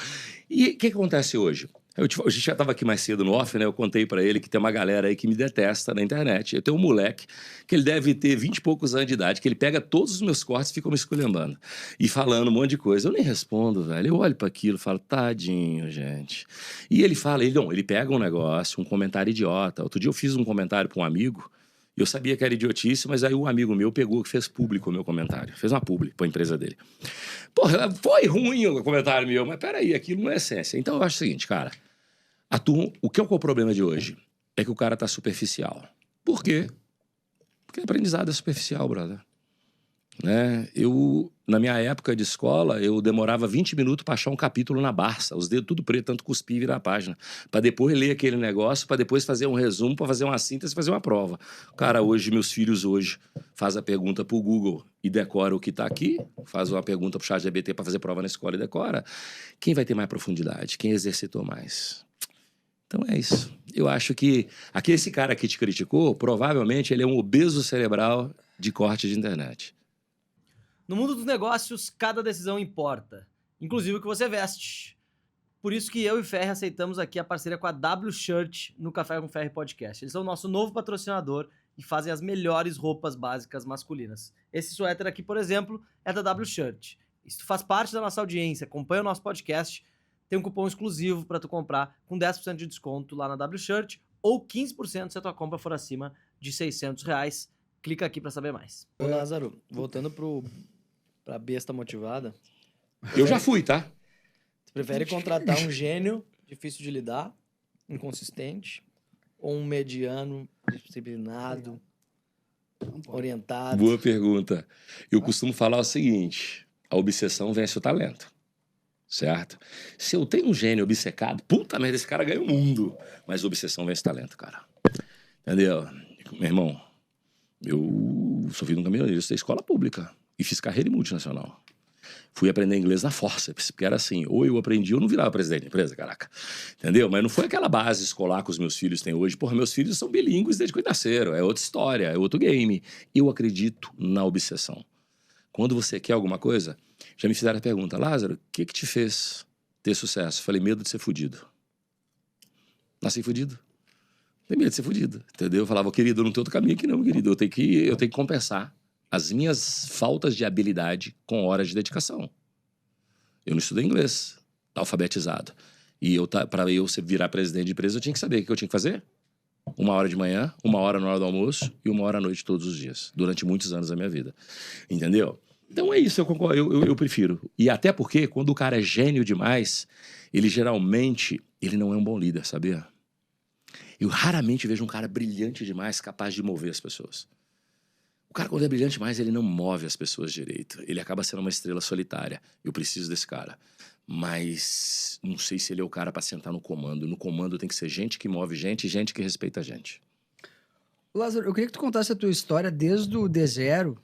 E o que acontece hoje? A gente já estava aqui mais cedo no off, né? Eu contei para ele que tem uma galera aí que me detesta na internet. Eu tenho um moleque que ele deve ter 20 e poucos anos de idade, que ele pega todos os meus cortes e fica me esculhambando. E falando um monte de coisa. Eu nem respondo, velho. Eu olho para aquilo e falo, tadinho, gente. E ele fala, ele pega um negócio, um comentário idiota. Outro dia eu fiz um comentário para um amigo, e eu sabia que era idiotice, mas aí um amigo meu pegou que fez público o meu comentário. Fez uma publi para a empresa dele. Porra, foi ruim o comentário meu, mas peraí, aquilo não é essência. Então eu acho o seguinte, cara. O que é o problema de hoje? É que o cara tá superficial. Por quê? Porque o aprendizado é superficial, brother. Né? Na minha época de escola, eu demorava 20 minutos para achar um capítulo na Barça, os dedos tudo preto, tanto cuspir e virar a página, para depois ler aquele negócio, para depois fazer um resumo, para fazer uma síntese, fazer uma prova. Cara, meus filhos hoje fazem a pergunta pro Google e decora o que tá aqui, faz uma pergunta pro ChatGPT para fazer prova na escola e decora. Quem vai ter mais profundidade? Quem exercitou mais? Então é isso. Eu acho que esse cara que te criticou, provavelmente ele é um obeso cerebral de corte de internet. No mundo dos negócios, cada decisão importa, inclusive o que você veste. Por isso que eu e Ferri aceitamos aqui a parceria com a W Shirt no Café com Ferri Podcast. Eles são o nosso novo patrocinador e fazem as melhores roupas básicas masculinas. Esse suéter aqui, por exemplo, é da W Shirt. E se tu faz parte da nossa audiência, acompanha o nosso podcast, tem um cupom exclusivo para tu comprar com 10% de desconto lá na W Shirt ou 15% se a tua compra for acima de R$600. Clica aqui para saber mais. Ô Lázaro, voltando pra besta motivada. Eu já fui, tá? Você prefere contratar um gênio difícil de lidar, inconsistente, ou um mediano, disciplinado, orientado? Boa pergunta. Eu costumo falar o seguinte, a obsessão vence o talento. Certo? Se eu tenho um gênio obcecado, puta merda, esse cara ganha o mundo. Mas obsessão vence talento, cara. Entendeu? Meu irmão, eu sou filho de um caminhoneiro, eu estudei escola pública e fiz carreira em multinacional. Fui aprender inglês na forceps, porque era assim, ou eu aprendi ou não virava presidente da empresa, caraca. Entendeu? Mas não foi aquela base escolar que os meus filhos têm hoje. Porra, meus filhos são bilíngues desde que nasceram, é outra história, é outro game. Eu acredito na obsessão. Quando você quer alguma coisa, já me fizeram a pergunta, Lázaro, o que te fez ter sucesso? Falei, medo de ser fudido. Nasci fudido. Tem medo de ser fudido, entendeu? Eu falava, querido, eu não tenho outro caminho aqui não, querido. Eu tenho que compensar as minhas faltas de habilidade com horas de dedicação. Eu não estudei inglês, alfabetizado. E para eu virar presidente de empresa, eu tinha que saber o que eu tinha que fazer. 1 hora de manhã, 1 hora na hora do almoço e 1 hora à noite todos os dias, durante muitos anos da minha vida. Entendeu? Então é isso, eu concordo, eu prefiro. E até porque, quando o cara é gênio demais, ele geralmente, ele não é um bom líder, sabia? Eu raramente vejo um cara brilhante demais capaz de mover as pessoas. O cara, quando é brilhante demais, ele não move as pessoas direito. Ele acaba sendo uma estrela solitária. Eu preciso desse cara. Mas não sei se ele é o cara para sentar no comando. No comando tem que ser gente que move gente e gente que respeita a gente. Lázaro, eu queria que tu contasse a tua história desde o D0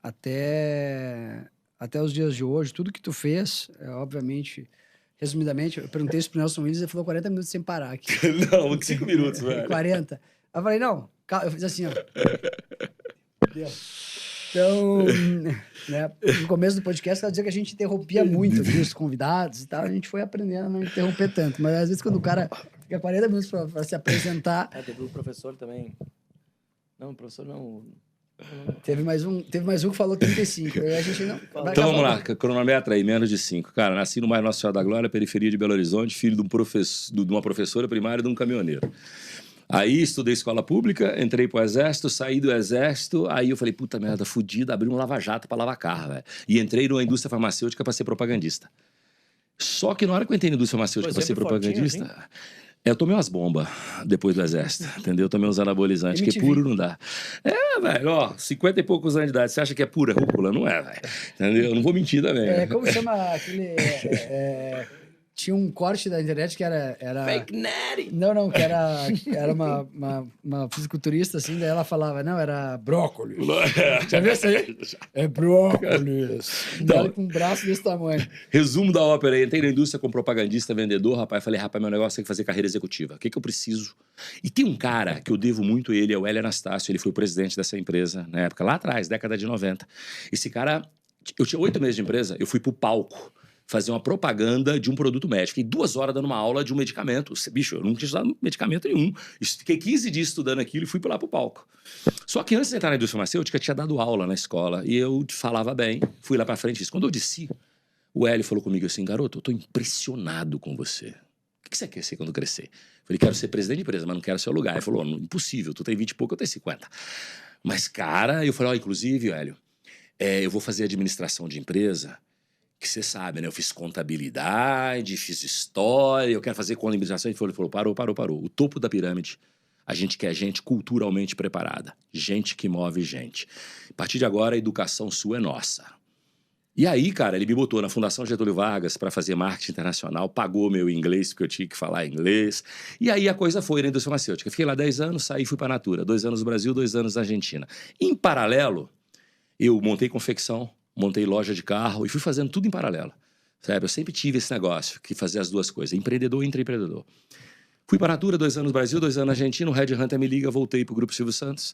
até os dias de hoje. Tudo que tu fez, obviamente, resumidamente, eu perguntei isso pro Nelson Williams e ele falou 40 minutos sem parar aqui. Não, 5 minutos, velho. 40. Eu falei, não, eu fiz assim, ó. Então, né, no começo do podcast, ela dizia que a gente interrompia muito aqui, os convidados e tal, a gente foi aprendendo a não interromper tanto. Mas às vezes quando o cara fica 40 minutos pra se apresentar... Teve o professor também. Não, o professor não... Teve mais um que falou 35. Aí a gente não... Então vamos lá, cronometra aí, menos de 5. Cara, nasci no bairro Nossa Senhora da Glória, periferia de Belo Horizonte, filho de uma professora primária e de um caminhoneiro. Aí estudei escola pública, entrei pro exército, saí do exército, aí eu falei, puta merda, fudido, abri um lava-jato pra lavar carro, velho. E entrei numa indústria farmacêutica pra ser propagandista. Só que na hora que eu entrei na indústria farmacêutica pra ser propagandista... Assim? Eu tomei umas bombas depois do exército, entendeu? Eu tomei uns anabolizantes, que puro não dá. Velho, ó, 50 e poucos anos de idade, você acha que é pura rúcula? Não é, velho. Entendeu? Eu não vou mentir também. Como chama aquele... Tinha um corte da internet que era... Fake Natty! Não, que era uma fisiculturista, assim, daí ela falava, não, era brócolis. Já viu isso aí? É brócolis. Então, com um braço desse tamanho. Resumo da ópera aí, entrei na indústria como propagandista, vendedor, rapaz, falei, rapaz, meu negócio é fazer carreira executiva. O que eu preciso? E tem um cara que eu devo muito a ele, é o Hélio Anastácio, ele foi o presidente dessa empresa na época, lá atrás, década de 90. Esse cara, eu tinha 8 meses de empresa, eu fui pro palco fazer uma propaganda de um produto médico. Fiquei 2 horas dando uma aula de um medicamento. Bicho, eu nunca tinha estudado medicamento nenhum. Fiquei 15 dias estudando aquilo e fui lá pro palco. Só que antes de entrar na indústria farmacêutica, eu tinha dado aula na escola e eu falava bem, fui lá pra frente. Quando eu desci, o Hélio falou comigo assim, garoto, eu tô impressionado com você. O que você quer ser quando crescer? Eu falei, quero ser presidente de empresa, mas não quero ser o lugar. Ele falou, impossível, tu tem 20 e pouco, eu tenho 50. Mas, cara, eu falei, inclusive, Hélio, eu vou fazer administração de empresa, que você sabe, né? Eu fiz contabilidade, fiz história, eu quero fazer contabilização. Ele falou, parou. O topo da pirâmide, a gente quer gente culturalmente preparada. Gente que move gente. A partir de agora, a educação sua é nossa. E aí, cara, ele me botou na Fundação Getúlio Vargas para fazer marketing internacional, pagou meu inglês, porque eu tinha que falar inglês. E aí a coisa foi na indústria farmacêutica. Fiquei lá 10 anos, saí e fui para a Natura. 2 anos no Brasil, 2 anos na Argentina. Em paralelo, eu montei confecção, montei loja de carro e fui fazendo tudo em paralelo. Sabe? Eu sempre tive esse negócio, que fazia as duas coisas, empreendedor e intraempreendedor. Fui para a Natura, 2 anos no Brasil, 2 anos na Argentina, o Red Hunter me liga, voltei pro Grupo Silvio Santos.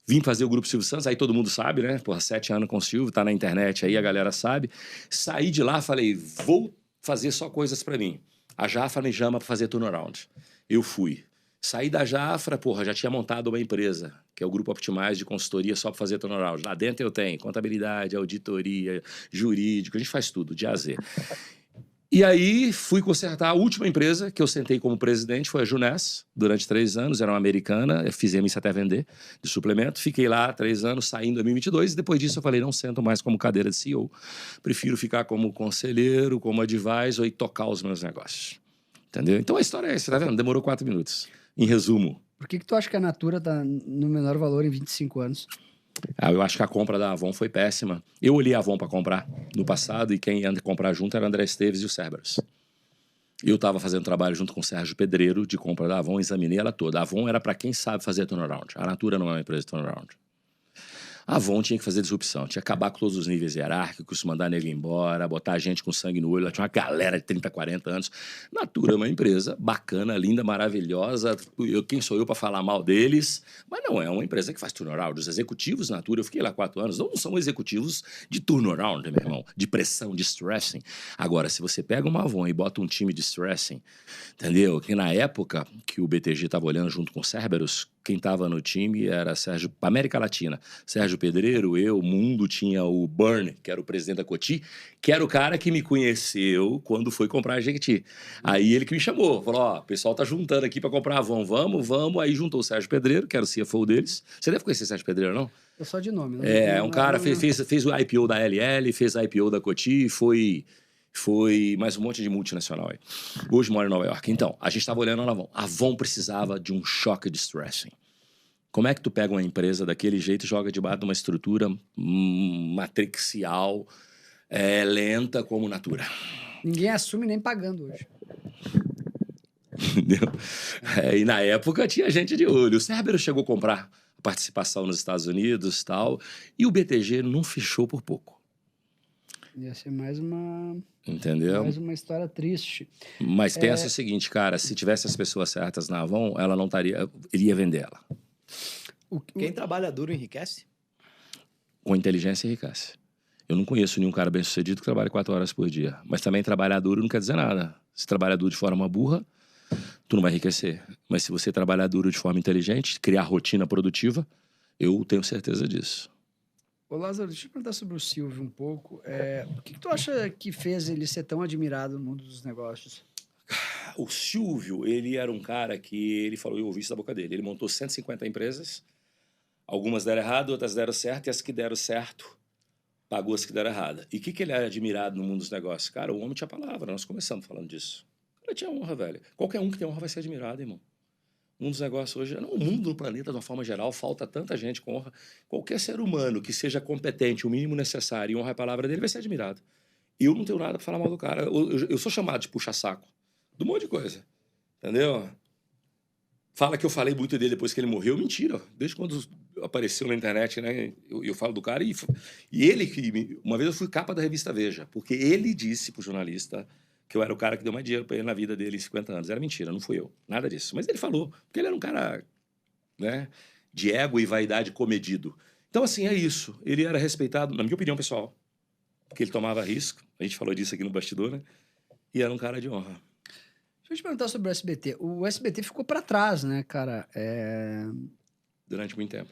Vim fazer o Grupo Silvio Santos, aí todo mundo sabe, né? Porra, 7 anos com o Silvio, tá na internet aí, a galera sabe. Saí de lá, falei, vou fazer só coisas para mim. A Jafra me chama para fazer turnaround. Eu fui. Saí da Jafra, porra, já tinha montado uma empresa, que é o Grupo Optimize de consultoria só para fazer turnaround. Lá dentro eu tenho contabilidade, auditoria, jurídico, a gente faz tudo, de A a Z. E aí fui consertar a última empresa que eu sentei como presidente, foi a Juness, durante 3 anos, era uma americana, fizemos isso até vender, de suplemento. Fiquei lá 3 anos, saindo em 2022, e depois disso eu falei, não sento mais como cadeira de CEO, prefiro ficar como conselheiro, como advisor e tocar os meus negócios. Entendeu? Então a história é essa, tá vendo? Demorou 4 minutos. Em resumo. Por que tu acha que a Natura tá no menor valor em 25 anos? Eu acho que a compra da Avon foi péssima. Eu olhei a Avon para comprar no passado e quem ia comprar junto era o André Esteves e o Cerberus. Eu estava fazendo trabalho junto com o Sérgio Pedreiro de compra da Avon, examinei ela toda. A Avon era para quem sabe fazer turnaround. A Natura não é uma empresa de turnaround. A Avon tinha que fazer disrupção, tinha que acabar com todos os níveis hierárquicos, mandar nego embora, botar gente com sangue no olho. Ela tinha uma galera de 30, 40 anos. Natura é uma empresa bacana, linda, maravilhosa. Quem sou eu para falar mal deles? Mas não é uma empresa que faz turnaround. Os executivos Natura, eu fiquei lá 4 anos, não são executivos de turnaround, meu irmão, de pressão, de stressing. Agora, se você pega uma Avon e bota um time de stressing, entendeu? Que na época que o BTG estava olhando junto com o Cerberus, quem estava no time era Sérgio, América Latina, Sérgio Pedreiro, eu, o Mundo, tinha o Burn, que era o presidente da Coty, que era o cara que me conheceu quando foi comprar a Jequiti. Aí ele que me chamou, falou, ó, o pessoal tá juntando aqui para comprar a Avon, vamos, aí juntou o Sérgio Pedreiro, que era o CFO deles. Você deve conhecer o Sérgio Pedreiro, não? Eu só de nome. Né? Um cara, fez o IPO da LL, fez a IPO da Coty, foi mais um monte de multinacional aí. Hoje mora em Nova York. Então, a gente estava olhando a Avon. A Avon precisava de um choque de stressing. Como é que tu pega uma empresa daquele jeito e joga debaixo de uma estrutura matricial, lenta como Natura? Ninguém assume nem pagando hoje. Entendeu? E na época tinha gente de olho. O Cerberus chegou a comprar participação nos Estados Unidos e tal, e o BTG não fechou por pouco. Ia ser mais uma... Entendeu? Mais uma história triste. Mas pensa o seguinte, cara, se tivesse as pessoas certas na Avon, ela não estaria... Ele ia vender ela. Quem trabalha duro enriquece? Com inteligência enriquece. Eu não conheço nenhum cara bem-sucedido que trabalha 4 horas por dia. Mas também trabalhar duro não quer dizer nada. Se trabalhar duro de forma burra, tu não vai enriquecer. Mas se você trabalhar duro de forma inteligente, criar rotina produtiva, Eu tenho certeza disso. Ô, Lázaro, deixa eu perguntar sobre o Silvio um pouco. O que tu acha que fez ele ser tão admirado no mundo dos negócios? O Silvio, ele era um cara que ele falou, eu ouvi isso da boca dele. Ele montou 150 empresas, algumas deram errado, outras deram certo, e as que deram certo, pagou as que deram errado. E o que ele era admirado no mundo dos negócios? Cara, o homem tinha palavra, nós começamos falando disso. O cara tinha honra, velho. Qualquer um que tem honra vai ser admirado, irmão. O mundo dos negócios hoje, não, o mundo no planeta, de uma forma geral, falta tanta gente com honra. Qualquer ser humano que seja competente, o mínimo necessário, e honra a palavra dele, vai ser admirado. Eu não tenho nada para falar mal do cara. Eu sou chamado de puxa-saco. De um monte de coisa. Entendeu? Fala que eu falei muito dele depois que ele morreu. Mentira. Desde quando apareceu na internet, né? Eu falo do cara. E ele que... Uma vez eu fui capa da revista Veja. Porque ele disse pro jornalista que eu era o cara que deu mais dinheiro para ele na vida dele em 50 anos. Era mentira, não fui eu. Nada disso. Mas ele falou. Porque ele era um cara, né, de ego e vaidade comedido. Então, assim, é isso. Ele era respeitado, na minha opinião, pessoal. Porque ele tomava risco. A gente falou disso aqui no bastidor, né? E era um cara de honra. Deixa eu te perguntar sobre o SBT. O SBT ficou para trás, né, cara? Durante muito tempo.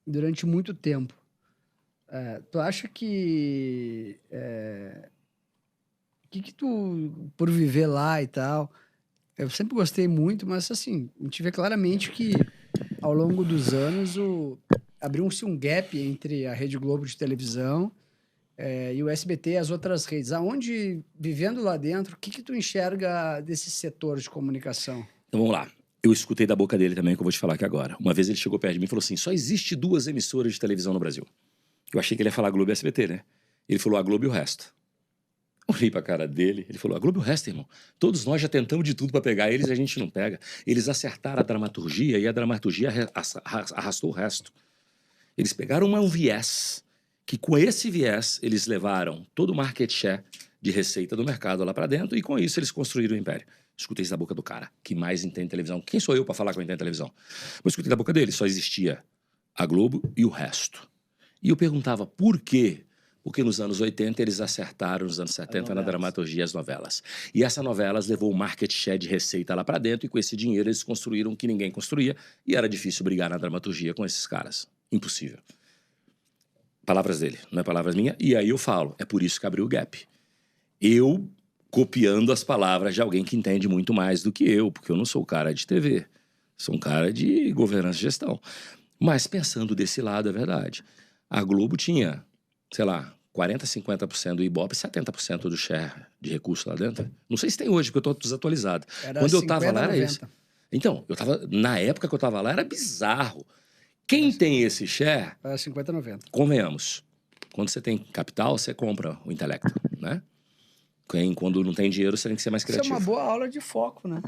Durante muito tempo. Tu acha que... que tu, por viver lá e tal... Eu sempre gostei muito, mas assim, a gente vê claramente que ao longo dos anos abriu-se um gap entre a Rede Globo de televisão e o SBT e as outras redes. Aonde, vivendo lá dentro, o que tu enxerga desse setor de comunicação? Então vamos lá. Eu escutei da boca dele também, que eu vou te falar aqui agora. Uma vez ele chegou perto de mim e falou assim, só existe 2 emissoras de televisão no Brasil. Eu achei que ele ia falar Globo e SBT, né? Ele falou a Globo e o resto. Eu olhei pra cara dele, ele falou, a Globo e o resto, irmão. Todos nós já tentamos de tudo pra pegar eles, a gente não pega. Eles acertaram a dramaturgia e a dramaturgia arrastou o resto. Eles pegaram um viés, que com esse viés eles levaram todo o market share de receita do mercado lá pra dentro e com isso eles construíram o império. Escutei isso da boca do cara, que mais entende televisão. Quem sou eu pra falar que eu entendo televisão? Mas escutei da boca dele, só existia a Globo e o resto. E eu perguntava por quê? Porque nos anos 80 eles acertaram, nos anos 70 na dramaturgia as novelas. E essa novelas levou o market share de receita lá pra dentro e com esse dinheiro eles construíram o que ninguém construía e era difícil brigar na dramaturgia com esses caras. Impossível. Palavras dele, não é palavras minhas. E aí eu falo, é por isso que abriu o gap. Eu copiando as palavras de alguém que entende muito mais do que eu, porque eu não sou cara de TV. Sou um cara de governança e gestão. Mas pensando desse lado, é verdade. A Globo tinha... sei lá, 40%, 50% do Ibope e 70% do share de recurso lá dentro. Não sei se tem hoje, porque eu tô desatualizado. Quando eu tava lá, era isso. Então, na época que eu tava lá, era bizarro. Quem tem esse share... Era 50-90. Convenhamos. Quando você tem capital, você compra o intelecto, né? Quando não tem dinheiro, você tem que ser mais criativo. Isso é uma boa aula de foco, né?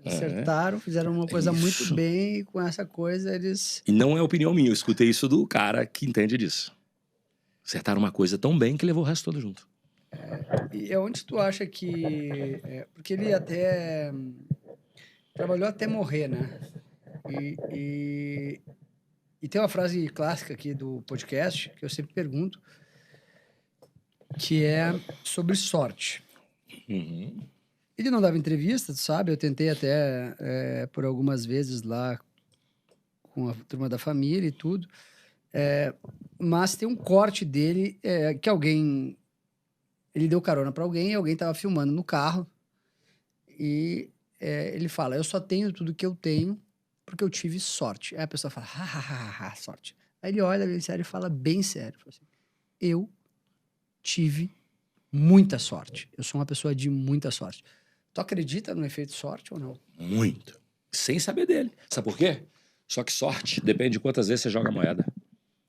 Acertaram, fizeram uma coisa muito bem e com essa coisa eles... E não é opinião minha, eu escutei isso do cara que entende disso. Acertaram uma coisa tão bem que levou o resto todo junto. E onde tu acha que... porque ele até... trabalhou até morrer, né? E tem uma frase clássica aqui do podcast, que eu sempre pergunto, que é sobre sorte. Uhum. Ele não dava entrevista, tu sabe? Eu tentei até por algumas vezes lá com a turma da família e tudo. Mas tem um corte dele que alguém... Ele deu carona para alguém e alguém estava filmando no carro. E ele fala, eu só tenho tudo que eu tenho porque eu tive sorte. Aí a pessoa fala, ha, sorte. Aí ele olha bem sério e fala bem sério. Fala assim, eu tive muita sorte. Eu sou uma pessoa de muita sorte. Tu acredita no efeito sorte ou não? Muito. Sem saber dele. Sabe por quê? Só que sorte depende de quantas vezes você joga a moeda.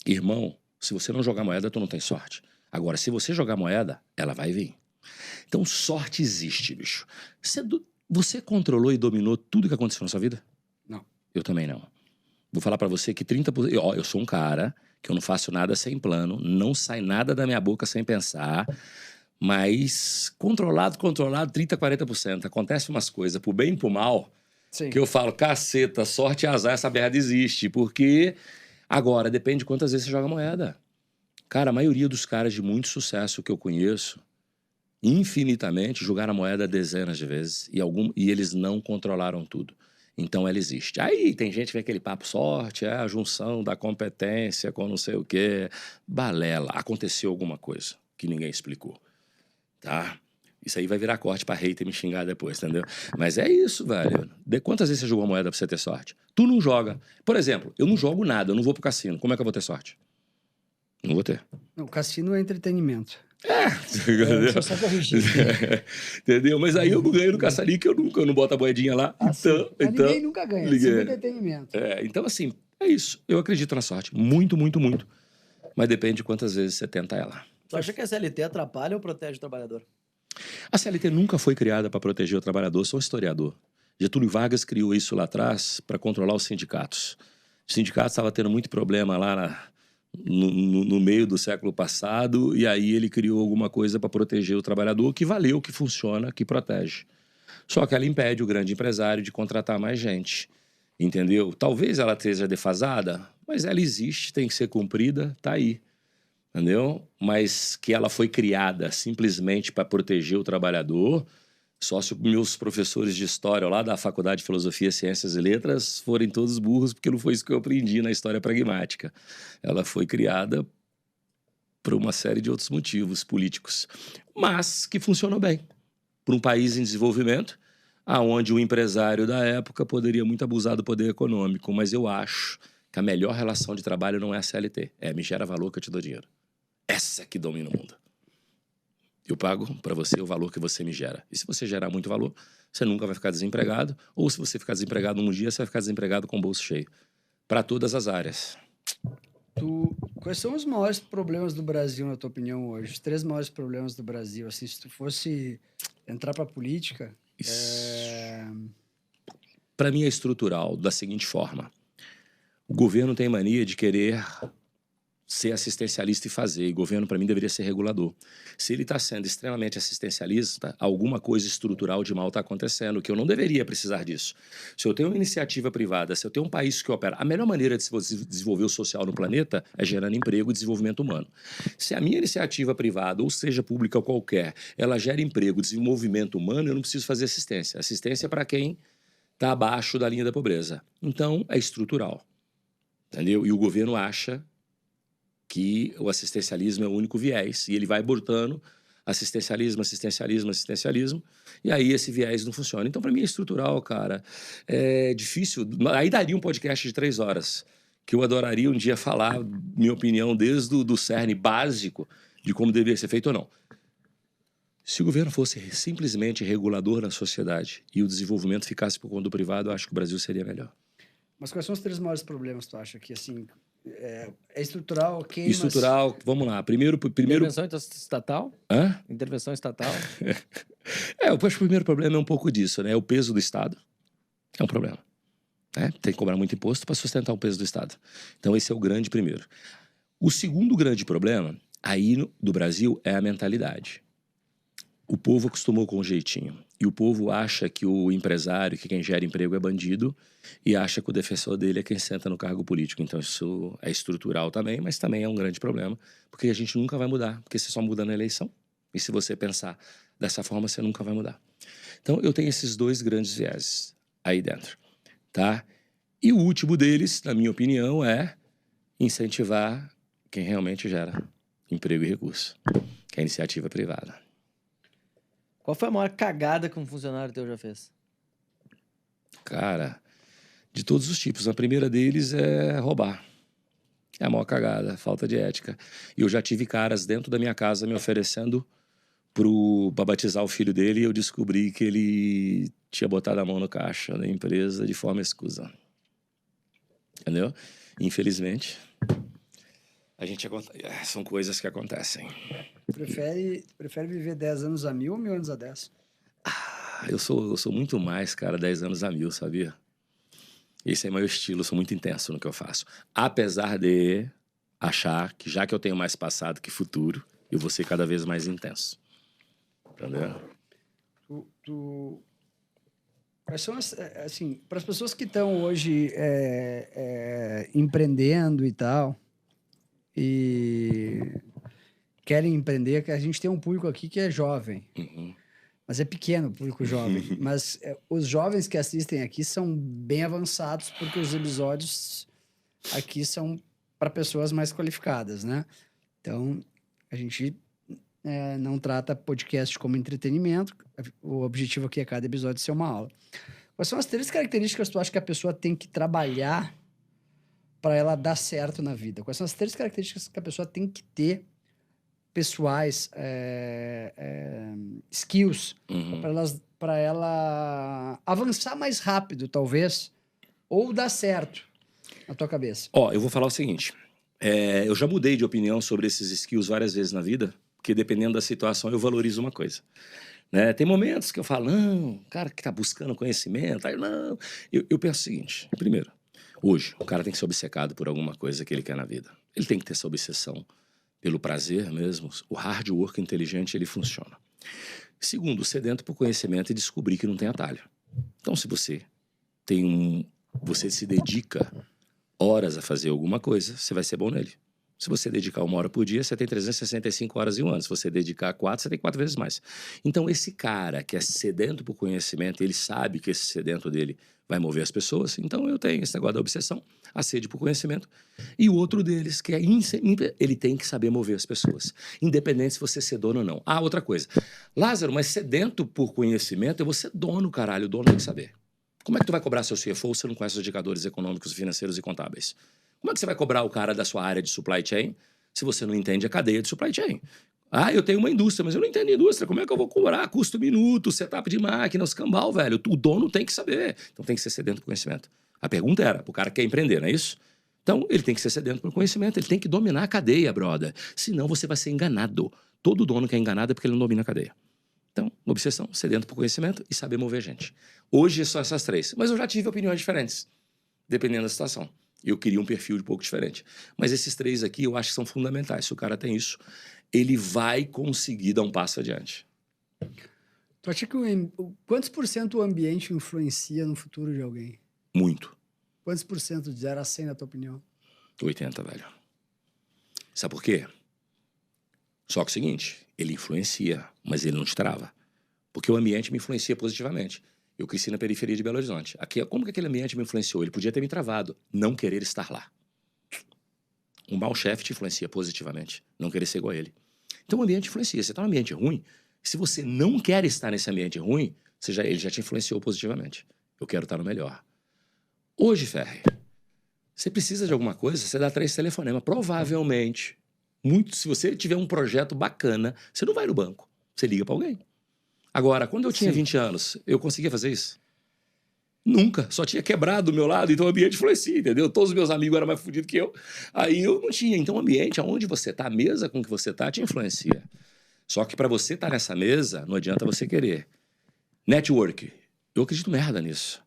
Irmão, se você não jogar moeda, tu não tem sorte. Agora, se você jogar moeda, ela vai vir. Então, sorte existe, bicho. Você controlou e dominou tudo que aconteceu na sua vida? Não. Eu também não. Vou falar pra você que 30%... eu sou um cara que eu não faço nada sem plano, não sai nada da minha boca sem pensar, mas controlado, 30%, 40%. Acontece umas coisas, pro bem e pro mal, Sim. que eu falo, caceta, sorte e azar, essa merda existe, porque... Agora, depende de quantas vezes você joga moeda. Cara, a maioria dos caras de muito sucesso que eu conheço, infinitamente, jogaram a moeda dezenas de vezes e eles não controlaram tudo. Então ela existe. Aí tem gente que vê aquele papo sorte, a junção da competência com não sei o quê. Balela. Aconteceu alguma coisa que ninguém explicou. Tá? Isso aí vai virar corte pra hater me xingar depois, entendeu? Mas é isso, velho. Quantas vezes você jogou moeda pra você ter sorte? Tu não joga. Por exemplo, eu não jogo nada, eu não vou pro cassino. Como é que eu vou ter sorte? Não vou ter. Não, cassino é entretenimento. Entendeu? Deixa eu só corrigir. Entendeu? Mas aí eu não ganho no caça-níquel, eu não boto a moedinha lá. Assim, mas Então, ninguém nunca ganha, ninguém- sempre entretenimento. então, assim, é isso. Eu acredito na sorte. Muito, muito, muito. Mas depende de quantas vezes você tenta ela. Tu acha que a CLT atrapalha ou protege o trabalhador? A CLT nunca foi criada para proteger o trabalhador, sou historiador. Getúlio Vargas criou isso lá atrás para controlar os sindicatos. Os sindicatos estavam tendo muito problema lá no meio do século passado, e aí ele criou alguma coisa para proteger o trabalhador que valeu, que funciona, que protege. Só que ela impede o grande empresário de contratar mais gente, entendeu? Talvez ela esteja defasada, mas ela existe, tem que ser cumprida, tá aí. Entendeu? Mas que ela foi criada simplesmente para proteger o trabalhador, só se meus professores de história lá da Faculdade de Filosofia, Ciências e Letras forem todos burros, porque não foi isso que eu aprendi na história pragmática. Ela foi criada por uma série de outros motivos políticos, mas que funcionou bem. Para um país em desenvolvimento, aonde o empresário da época poderia muito abusar do poder econômico, mas eu acho que a melhor relação de trabalho não é a CLT, me gera valor que eu te dou dinheiro. Essa que domina o mundo. Eu pago para você o valor que você me gera. E se você gerar muito valor, você nunca vai ficar desempregado. Ou se você ficar desempregado um dia, você vai ficar desempregado com o bolso cheio. Para todas as áreas. Quais são os maiores problemas do Brasil, na tua opinião, hoje? Os 3 maiores problemas do Brasil. Assim, se tu fosse entrar para a política... Para mim é estrutural, da seguinte forma. O governo tem mania de querer ser assistencialista e fazer. E governo, para mim, deveria ser regulador. Se ele está sendo extremamente assistencialista, alguma coisa estrutural de mal está acontecendo, que eu não deveria precisar disso. Se eu tenho uma iniciativa privada, se eu tenho um país que opera... A melhor maneira de se desenvolver o social no planeta é gerando emprego e desenvolvimento humano. Se a minha iniciativa privada, ou seja pública ou qualquer, ela gera emprego, desenvolvimento humano, eu não preciso fazer assistência. Assistência é para quem está abaixo da linha da pobreza. Então, é estrutural. Entendeu? E o governo acha que o assistencialismo é o único viés, e ele vai botando assistencialismo, e aí esse viés não funciona. Então, para mim, é estrutural, cara. É difícil. Aí daria um podcast de 3 horas, que eu adoraria um dia falar minha opinião desde o cerne básico de como deveria ser feito ou não. Se o governo fosse simplesmente regulador na sociedade e o desenvolvimento ficasse por conta do privado, eu acho que o Brasil seria melhor. Mas quais são os 3 maiores problemas, tu acha? Que, assim, é estrutural, ok, Estrutural, vamos lá. Primeiro... Intervenção estatal? Hã? Intervenção estatal? Eu acho que o primeiro problema é um pouco disso, né? O peso do Estado é um problema. Né? Tem que cobrar muito imposto para sustentar o peso do Estado. Então, esse é o grande primeiro. O segundo grande problema aí do Brasil é a mentalidade. O povo acostumou com um jeitinho. E o povo acha que o empresário, que quem gera emprego é bandido, e acha que o defensor dele é quem senta no cargo político. Então isso é estrutural também, mas também é um grande problema, porque a gente nunca vai mudar, porque você só muda na eleição. E se você pensar dessa forma, você nunca vai mudar. Então eu tenho esses 2 grandes vieses aí dentro, tá? E o último deles, na minha opinião, é incentivar quem realmente gera emprego e recurso, que é a iniciativa privada. Qual foi a maior cagada que um funcionário teu já fez? Cara, de todos os tipos. A primeira deles é roubar. É a maior cagada, falta de ética. E eu já tive caras dentro da minha casa me oferecendo para batizar o filho dele, e eu descobri que ele tinha botado a mão no caixa da empresa de forma escusa. Entendeu? Infelizmente, são coisas que acontecem. Prefere viver 10 anos a 1.000 ou 1.000 anos a 10? Eu sou muito mais, cara, 10 anos a 1.000, sabia? Esse é meu estilo, eu sou muito intenso no que eu faço. Apesar de achar que, já que eu tenho mais passado que futuro, eu vou ser cada vez mais intenso. Entendeu? Quais são assim, para as pessoas que estão hoje empreendendo e tal, e querem empreender, que a gente tem um público aqui que é jovem. Uhum. Mas é pequeno o público jovem. Mas os jovens que assistem aqui são bem avançados, porque os episódios aqui são para pessoas mais qualificadas, né? Então, a gente não trata podcast como entretenimento. O objetivo aqui é cada episódio ser uma aula. Quais são as 3 características que tu acha que a pessoa tem que trabalhar para ela dar certo na vida? Quais são as 3 características que a pessoa tem que ter pessoais, skills, para ela avançar mais rápido, talvez, ou dar certo na tua cabeça? Eu vou falar o seguinte. Eu já mudei de opinião sobre esses skills várias vezes na vida, porque dependendo da situação eu valorizo uma coisa. Né? Tem momentos que eu falo, não, o cara que está buscando conhecimento, aí não. Eu penso o seguinte, primeiro, hoje o cara tem que ser obcecado por alguma coisa que ele quer na vida. Ele tem que ter essa obsessão pelo prazer mesmo. O hard work inteligente, ele funciona. Segundo, sedento por conhecimento e descobrir que não tem atalho. Então, se você você se dedica horas a fazer alguma coisa, você vai ser bom nele. Se você dedicar 1 hora por dia, você tem 365 horas em um ano. Se você dedicar 4, você tem 4 vezes mais. Então, esse cara que é sedento por conhecimento, ele sabe que esse sedento dele vai mover as pessoas. Então, eu tenho esse negócio da obsessão, a sede por conhecimento. E o outro deles, que é ele tem que saber mover as pessoas, independente se você ser dono ou não. Outra coisa. Lázaro, mas sedento por conhecimento, eu vou ser dono, caralho. O dono tem que saber. Como é que tu vai cobrar seu CFO se você não conhece os indicadores econômicos, financeiros e contábeis? Como é que você vai cobrar o cara da sua área de supply chain se você não entende a cadeia de supply chain? Eu tenho uma indústria, mas eu não entendo indústria. Como é que eu vou cobrar custo minuto, setup de máquina, os cambal, velho? O dono tem que saber. Então tem que ser sedento por conhecimento. A pergunta era, pro cara que quer empreender, não é isso? Então ele tem que ser sedento por conhecimento, ele tem que dominar a cadeia, brother. Senão você vai ser enganado. Todo dono que é enganado é porque ele não domina a cadeia. Então, obsessão, sedento por conhecimento e saber mover gente. Hoje são essas 3. Mas eu já tive opiniões diferentes, dependendo da situação. Eu queria um perfil um pouco diferente. Mas esses 3 aqui eu acho que são fundamentais. Se o cara tem isso, ele vai conseguir dar um passo adiante. Tu acha que quantos por cento o ambiente influencia no futuro de alguém? Muito. Quantos por cento de 0 a 100, na tua opinião? 80, velho. Sabe por quê? Só que é o seguinte, ele influencia, mas ele não te trava. Porque o ambiente me influencia positivamente. Eu cresci na periferia de Belo Horizonte. Como que aquele ambiente me influenciou? Ele podia ter me travado. Não querer estar lá. Um mau chefe te influencia positivamente. Não querer ser igual a ele. Então o ambiente influencia. Você está num ambiente ruim, se você não quer estar nesse ambiente ruim, ele já te influenciou positivamente. Eu quero estar no melhor. Hoje, Ferri, você precisa de alguma coisa, você dá 3 telefonemas. Provavelmente, se você tiver um projeto bacana, você não vai no banco. Você liga para alguém. Agora, quando eu tinha 20 anos, eu conseguia fazer isso? Nunca. Só tinha quebrado do meu lado, então o ambiente influencia, entendeu? Todos os meus amigos eram mais fodidos que eu. Aí eu não tinha. Então o ambiente, aonde você está, a mesa com que você está, te influencia. Só que para você estar nessa mesa, não adianta você querer. Network. Eu acredito merda nisso.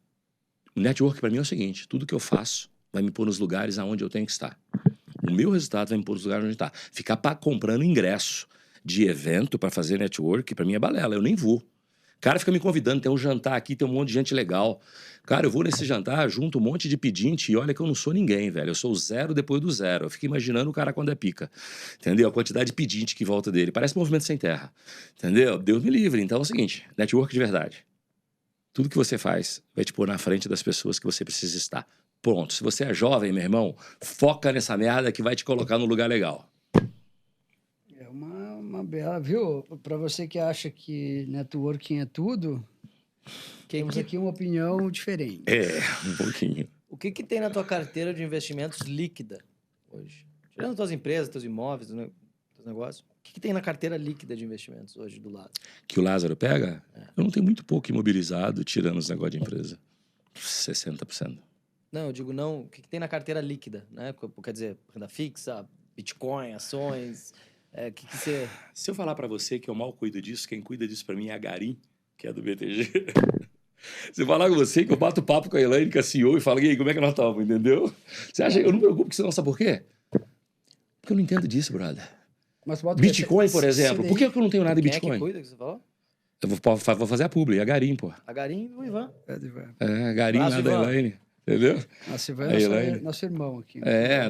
O network para mim é o seguinte, tudo que eu faço vai me pôr nos lugares aonde eu tenho que estar. O meu resultado vai me pôr nos lugares onde está. Ficar comprando ingresso de evento para fazer network, para mim é balela, eu nem vou. O cara fica me convidando, tem um jantar aqui, tem um monte de gente legal. Cara, eu vou nesse jantar, junto um monte de pedinte e olha que eu não sou ninguém, velho. Eu sou o 0 depois do 0. Eu fico imaginando o cara quando é pica. Entendeu? A quantidade de pedinte que volta dele. Parece movimento sem terra. Entendeu? Deus me livre. Então é o seguinte, network de verdade. Tudo que você faz vai te pôr na frente das pessoas que você precisa estar. Pronto. Se você é jovem, meu irmão, foca nessa merda que vai te colocar no lugar legal. É uma bela, viu? Para você que acha que networking é tudo, temos aqui uma opinião diferente. Um pouquinho. O que tem na tua carteira de investimentos líquida hoje? Tirando tuas empresas, teus imóveis, teus negócios. O que tem na carteira líquida de investimentos hoje do lado? Que o Lázaro pega? Eu não tenho muito pouco imobilizado, tirando os negócios de empresa. 60%. Não, eu digo não. O que tem na carteira líquida, né? Quer dizer, renda fixa, Bitcoin, ações... que você... Se eu falar para você que eu mal cuido disso, quem cuida disso para mim é a Garim, que é do BTG. Se eu falar com você que eu bato papo com a Elaine, que é a CEO, e falo, e aí, como é que nós estamos, entendeu? Você acha que eu não me preocupo com isso, não, sabe por quê? Porque eu não entendo disso, brother. Mas Bitcoin, por exemplo. Por que eu não tenho nada de Bitcoin? Quem é que cuida que você falou? Eu vou fazer a publi, a Garim, pô. A Garim e o Ivan. A Garim lá da Elaine. Entendeu? Nossa, vai A Elaine. nosso irmão aqui.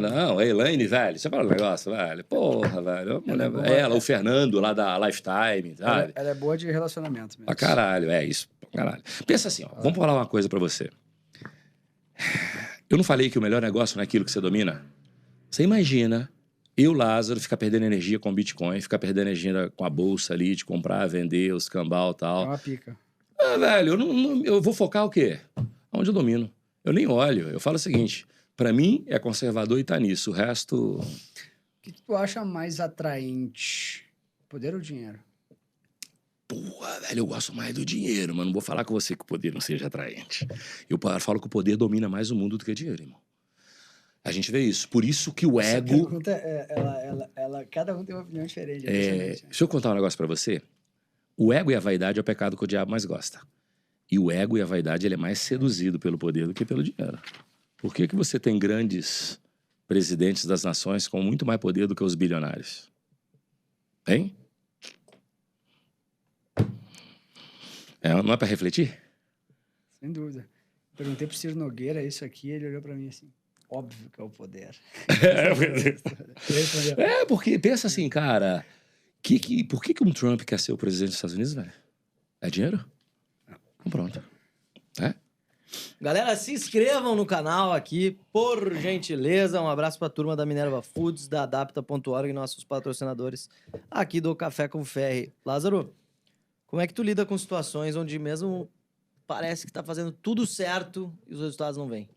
Não, a Elaine, velho. Você fala um negócio, velho. Porra, velho. Ela é O Fernando lá da Lifetime, sabe? Ela é boa de relacionamento mesmo. Pra caralho, é isso. Pra caralho. Pensa assim, ó. Vamos falar uma coisa pra você. Eu não falei que o melhor negócio não é aquilo que você domina? Você imagina eu, Lázaro, ficar perdendo energia com Bitcoin, ficar perdendo energia com a bolsa ali, de comprar, vender, os cambal e É tal. uma pica. Velho, eu vou focar o quê? Onde eu domino. Eu nem olho. Eu falo o seguinte, pra mim é conservador e tá nisso. O resto... O que tu acha mais atraente? Poder ou dinheiro? Porra, velho, eu gosto mais do dinheiro, mas não vou falar com você que o poder não seja atraente. Eu falo que o poder domina mais o mundo do que o dinheiro, irmão. A gente vê isso. Por isso que o Essa ego... pergunta, cada um tem uma opinião diferente. Deixa eu contar um negócio pra você. O ego e a vaidade é o pecado que o diabo mais gosta. E o ego e a vaidade, ele é mais seduzido pelo poder do que pelo dinheiro. Por que você tem grandes presidentes das nações com muito mais poder do que os bilionários? Hein? Não é pra refletir? Sem dúvida. Perguntei pro Ciro Nogueira isso aqui, ele olhou pra mim assim, óbvio que é o poder. Porque pensa assim, cara, por que um Trump quer ser o presidente dos Estados Unidos, velho? É dinheiro? Então pronto. Galera, se inscrevam no canal aqui, por gentileza. Um abraço pra turma da Minerva Foods, da Adapta.org, nossos patrocinadores aqui do Café com Ferri. Lázaro, como é que tu lida com situações onde mesmo parece que tá fazendo tudo certo e os resultados não vêm?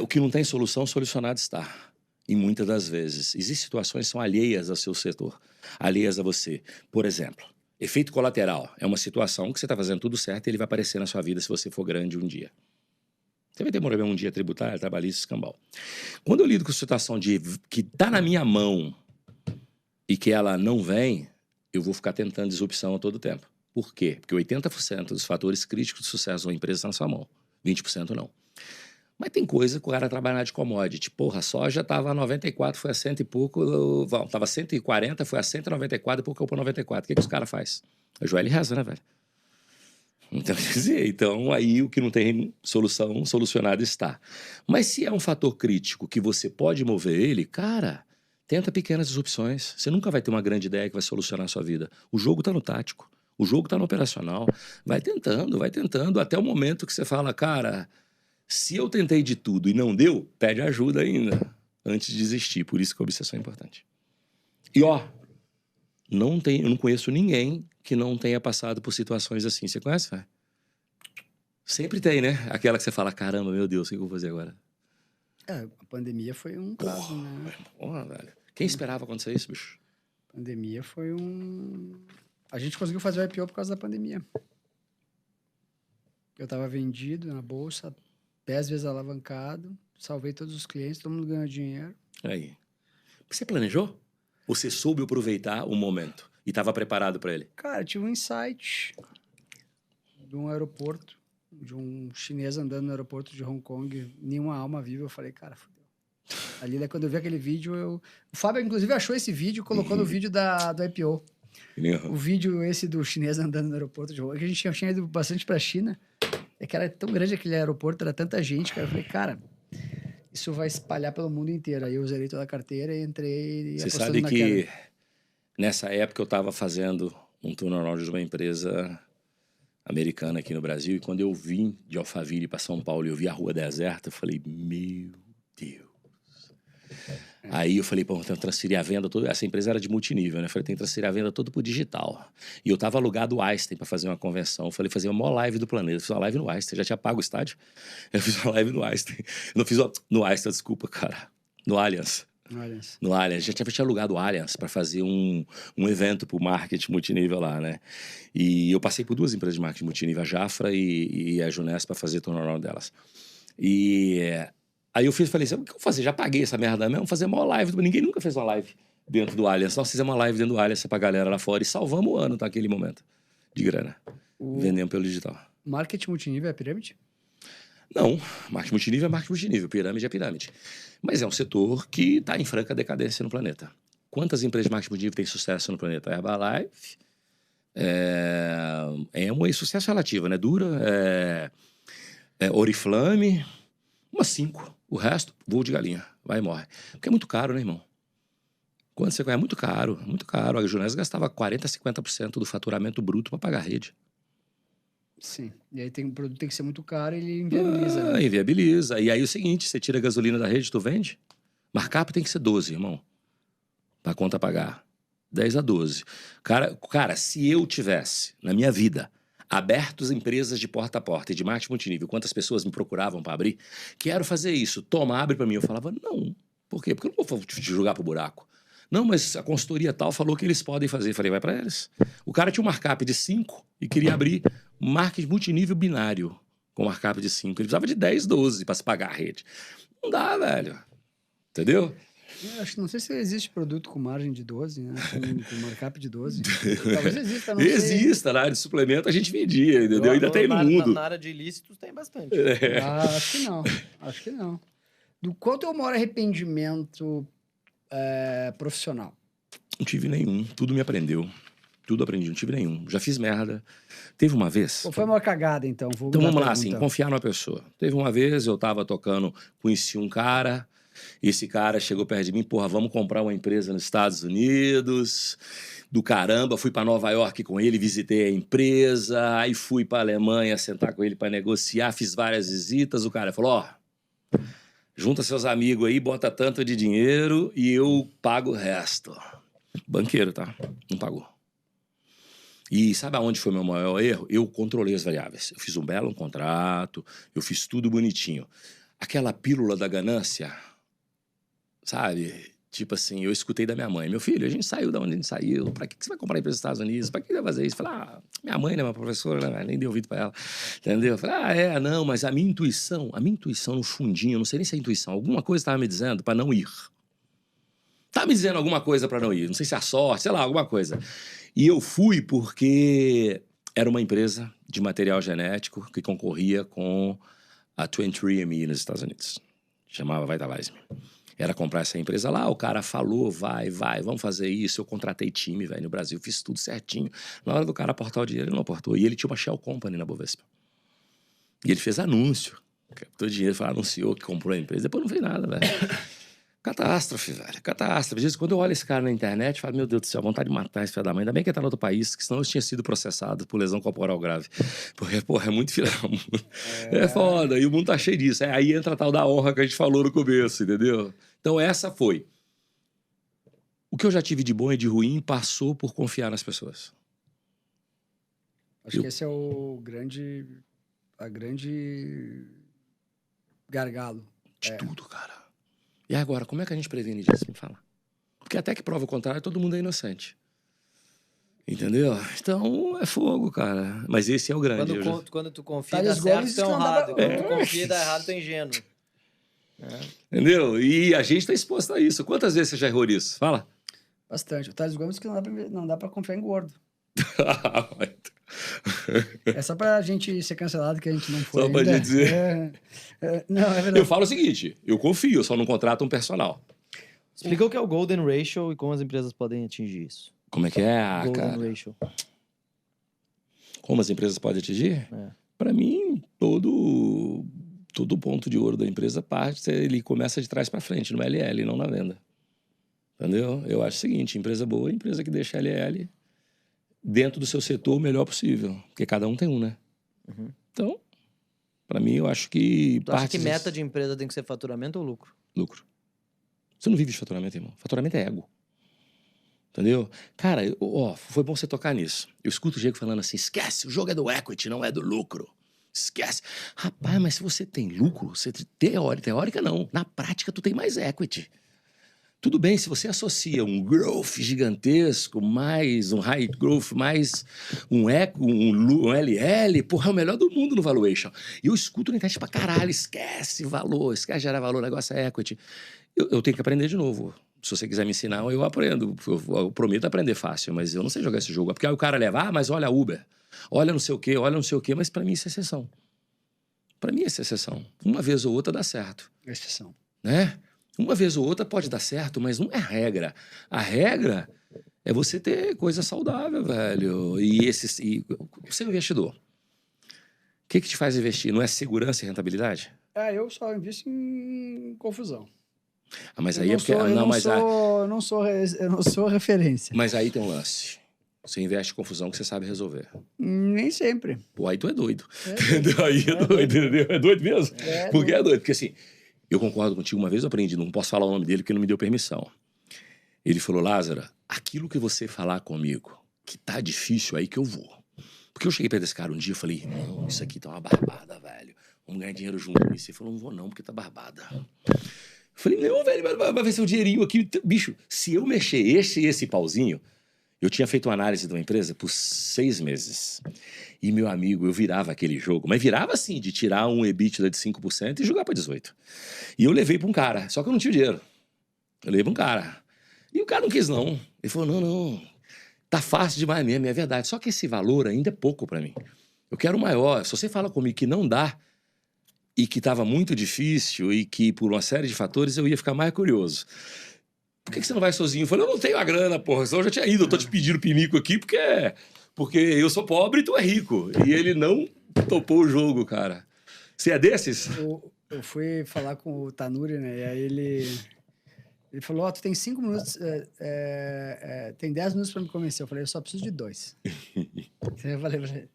O que não tem solução, solucionado está. E muitas das vezes. Existem situações que são alheias ao seu setor, alheias a você. Por exemplo, efeito colateral é uma situação que você está fazendo tudo certo e ele vai aparecer na sua vida se você for grande um dia. Você vai ter problema um dia tributário, trabalhista, escambau. Quando eu lido com a situação que está na minha mão e que ela não vem, eu vou ficar tentando disrupção a todo tempo. Por quê? Porque 80% dos fatores críticos de sucesso de uma empresa estão na sua mão. 20% não. Mas tem coisa que o cara trabalha de commodity. Porra, a soja estava a 94, foi a 100 e pouco. Estava a 140, foi a 194 e pouco para 94. O que os caras fazem? Ajoelha e reza, né, velho? Então, quer dizer, aí o que não tem solução, solucionado está. Mas se é um fator crítico que você pode mover ele, cara, tenta pequenas disrupções. Você nunca vai ter uma grande ideia que vai solucionar a sua vida. O jogo está no tático. O jogo está no operacional. Vai tentando, até o momento que você fala, cara... Se eu tentei de tudo e não deu, pede ajuda ainda, antes de desistir. Por isso que a obsessão é importante. E ó, eu não conheço ninguém que não tenha passado por situações assim. Você conhece, velho? Sempre tem, né? Aquela que você fala, caramba, meu Deus, o que eu vou fazer agora? A pandemia foi um caso, né? Porra, velho. Quem esperava acontecer isso, bicho? A pandemia foi A gente conseguiu fazer o IPO por causa da pandemia. Eu tava vendido na bolsa, 10 vezes alavancado, salvei todos os clientes, todo mundo ganhou dinheiro. Aí. Você planejou? Ou você soube aproveitar o momento e estava preparado para ele? Cara, eu tive um insight de um aeroporto, de um chinês andando no aeroporto de Hong Kong, nenhuma alma viva. Eu falei, cara, fodeu. Ali, quando eu vi aquele vídeo, o Fábio, inclusive, achou esse vídeo e colocou no vídeo do IPO. O vídeo esse do chinês andando no aeroporto de Hong Kong, que a gente tinha ido bastante pra China. É que era tão grande aquele aeroporto, era tanta gente, cara. Eu falei, cara, isso vai espalhar pelo mundo inteiro. Aí eu zerei toda a carteira e entrei Você sabe que nessa época eu estava fazendo um turnaround de uma empresa americana aqui no Brasil e quando eu vim de Alphaville para São Paulo e eu vi a rua deserta, eu falei, meu Deus. Aí eu falei, pô, tenho que transferir a venda toda. Essa empresa era de multinível, né? Eu falei, tem que transferir a venda toda pro digital. E eu tava alugado o Einstein para fazer uma convenção. Eu falei, fazer a maior live do planeta. Eu fiz uma live no Einstein. Já tinha pago o estádio. Eu fiz uma live no Einstein. Eu não fiz no Einstein, desculpa, cara. No Allianz. No Allianz. Já tinha alugado o Allianz para fazer um evento pro marketing multinível lá, né? E eu passei por 2 empresas de marketing multinível, a Jafra e a Juness, para fazer turnaround delas. Aí eu falei assim, o que eu vou fazer? Já paguei essa merda mesmo, vamos fazer uma live. Ninguém nunca fez uma live dentro do Allianz. Nós fizemos uma live dentro do Allianz pra galera lá fora e salvamos o ano naquele momento de grana. Vendendo pelo digital. Marketing multinível é pirâmide? Não, marketing multinível é marketing multinível, pirâmide é pirâmide. Mas é um setor que está em franca decadência no planeta. Quantas empresas de marketing multinível têm sucesso no planeta? Herbalife, Amway, sucesso relativo, né? Dura, Oriflame, umas 5. O resto, voo de galinha. Vai e morre. Porque é muito caro, né, irmão? Quando você ganha, é muito caro, muito caro. A Junés gastava 40%, 50% do faturamento bruto para pagar a rede. Sim. E aí o produto tem que ser muito caro e ele inviabiliza. Né? Inviabiliza. E aí é o seguinte, você tira a gasolina da rede, tu vende? Markup tem que ser 12, irmão. Pra conta pagar. 10 a 12. Cara, se eu tivesse, na minha vida, aberto as empresas de porta a porta e de marketing multinível, quantas pessoas me procuravam para abrir, quero fazer isso, toma, abre para mim. Eu falava, não. Por quê? Porque eu não vou te jogar pro buraco. Não, mas a consultoria tal falou que eles podem fazer. Eu falei, vai para eles. O cara tinha um markup de 5 e queria abrir marketing multinível binário com markup de 5. Ele precisava de 10, 12 para se pagar a rede. Não dá, velho. Entendeu? Eu acho que não sei se existe produto com margem de 12, né? Com markup de 12. Talvez exista, não sei. Exista, na área de suplemento a gente vendia, entendeu? Ainda tem no mundo. Na área de ilícitos tem bastante. Acho que não. Acho que não. Do quanto é o maior arrependimento profissional? Não tive nenhum. Tudo me aprendeu. Tudo aprendi, não tive nenhum. Já fiz merda. Teve uma vez... Qual foi a maior cagada, então? Então vamos lá, assim, confiar numa pessoa. Teve uma vez, eu tava tocando, conheci um cara... Esse cara chegou perto de mim, porra, vamos comprar uma empresa nos Estados Unidos, do caramba, fui para Nova York com ele, visitei a empresa, aí fui para Alemanha sentar com ele para negociar, fiz várias visitas, o cara falou, junta seus amigos aí, bota tanto de dinheiro e eu pago o resto. Banqueiro, tá? Não pagou. E sabe aonde foi meu maior erro? Eu controlei as variáveis. Eu fiz um belo contrato, eu fiz tudo bonitinho. Aquela pílula da ganância... Sabe? Tipo assim, eu escutei da minha mãe. Meu filho, a gente saiu da onde a gente saiu. Pra que você vai comprar empresa dos Estados Unidos? Pra que você vai fazer isso? Eu falei, minha mãe, né, uma professora, né, nem dei ouvido pra ela. Entendeu? Eu falei, não, mas a minha intuição no fundinho, eu não sei nem se é intuição, alguma coisa estava me dizendo pra não ir. Tava me dizendo alguma coisa pra não ir. Não sei se é a sorte, sei lá, alguma coisa. E eu fui porque era uma empresa de material genético que concorria com a 23andMe nos Estados Unidos. Chamava Vitalize Me. Era comprar essa empresa lá, o cara falou, vai, vamos fazer isso. Eu contratei time, velho, no Brasil, fiz tudo certinho. Na hora do cara aportar o dinheiro, ele não aportou. E ele tinha uma Shell Company na Bovespa. E ele fez anúncio. Captou dinheiro, anunciou que comprou a empresa. Depois não fez nada, velho. Catástrofe, velho, catástrofe. Às vezes, quando eu olho esse cara na internet, eu falo, meu Deus do céu, vontade de matar esse filho da mãe. Ainda bem que ele tá no outro país, que senão eu tinha sido processado por lesão corporal grave. Porque, porra, é muito filho da mãe. É foda, e o mundo tá cheio disso. Aí entra a tal da honra que a gente falou no começo, entendeu? Então essa foi. O que eu já tive de bom e de ruim passou por confiar nas pessoas. Acho que esse é a grande gargalo. De tudo, cara. E agora, como é que a gente previne disso? Me fala. Porque até que prova o contrário, todo mundo é inocente. Entendeu? Então, é fogo, cara. Mas esse é o grande. Quando tu confia, dá certo, tu é honrado. Quando tu confia, dá errado, tu é ingênuo. Entendeu? E a gente tá exposto a isso. Quantas vezes você já errou nisso? Fala. Bastante. O Thales Gomes que não dá pra confiar em gordo. É só pra gente ser cancelado que a gente não foi. Só pra gente dizer. Não, é verdade. Eu falo o seguinte, eu confio, só não contrato um personal. Explica o que é o Golden Ratio e como as empresas podem atingir isso. Como é que é, Golden Ratio. Como as empresas podem atingir? Pra mim, todo ponto de ouro da empresa parte, ele começa de trás pra frente, no LL, não na venda. Entendeu? Eu acho o seguinte, empresa boa é empresa que deixa LL dentro do seu setor o melhor possível. Porque cada um tem um, né? Uhum. Então, pra mim, eu acho que... Tu acha que meta de empresa tem que ser faturamento ou lucro? Lucro. Você não vive de faturamento, irmão. Faturamento é ego. Entendeu? Cara, foi bom você tocar nisso. Eu escuto o Diego falando assim, esquece, o jogo é do equity, não é do lucro. Esquece. Rapaz, mas se você tem lucro, você teórica não. Na prática, tu tem mais equity. Tudo bem, se você associa um growth gigantesco, mais um high growth, mais um LL, porra, é o melhor do mundo no valuation. E eu escuto na internet pra caralho, esquece valor, esquece gerar valor, o negócio é equity. Eu tenho que aprender de novo. Se você quiser me ensinar, eu aprendo. Eu prometo aprender fácil, mas eu não sei jogar esse jogo. Porque aí o cara leva, mas olha Uber, olha não sei o quê, mas pra mim isso é exceção. Pra mim isso é exceção. Uma vez ou outra dá certo. É exceção. Né? Uma vez ou outra pode dar certo, mas não é regra. A regra é você ter coisa saudável, velho. E você é um investidor. que te faz investir? Não é segurança e rentabilidade? Eu só invisto em confusão. Ah, mas aí é porque... eu não sou referência. Mas aí tem um lance. Você investe em confusão que você sabe resolver. Nem sempre. Pô, aí tu é doido. É Entendeu? Aí é doido, entendeu? É doido mesmo. Porque doido. é doido. Porque assim, eu concordo contigo. Uma vez eu aprendi, não posso falar o nome dele porque não me deu permissão. Ele falou, Lázaro, aquilo que você falar comigo, que tá difícil, aí que eu vou. Porque eu cheguei perto desse cara um dia e falei, irmão, isso aqui tá uma barbada, velho. Vamos ganhar dinheiro junto nisso. Ele falou, não vou não, porque tá barbada. Eu falei, não, velho, vai ver seu dinheirinho aqui. Bicho, se eu mexer esse pauzinho... Eu tinha feito uma análise de uma empresa por 6 meses. E, meu amigo, eu virava aquele jogo. Mas virava assim, de tirar um EBITDA de 5% e jogar para 18%. E eu levei para um cara, só que eu não tinha dinheiro. Eu levei para um cara. E o cara não quis, não. Ele falou, não, tá fácil demais mesmo, é verdade. Só que esse valor ainda é pouco para mim. Eu quero maior. Se você fala comigo que não dá e que estava muito difícil e que por uma série de fatores eu ia ficar mais curioso. Por que você não vai sozinho? Eu falei, eu não tenho a grana, porra, senão eu já tinha ido. Eu tô te pedindo pinico aqui porque eu sou pobre e tu é rico. E ele não topou o jogo, cara. Você é desses? Eu fui falar com o Tanuri, né? E aí ele falou, tu tem 5 minutos, tem 10 minutos pra me convencer. Eu falei, eu só preciso de 2. Eu falei pra ele,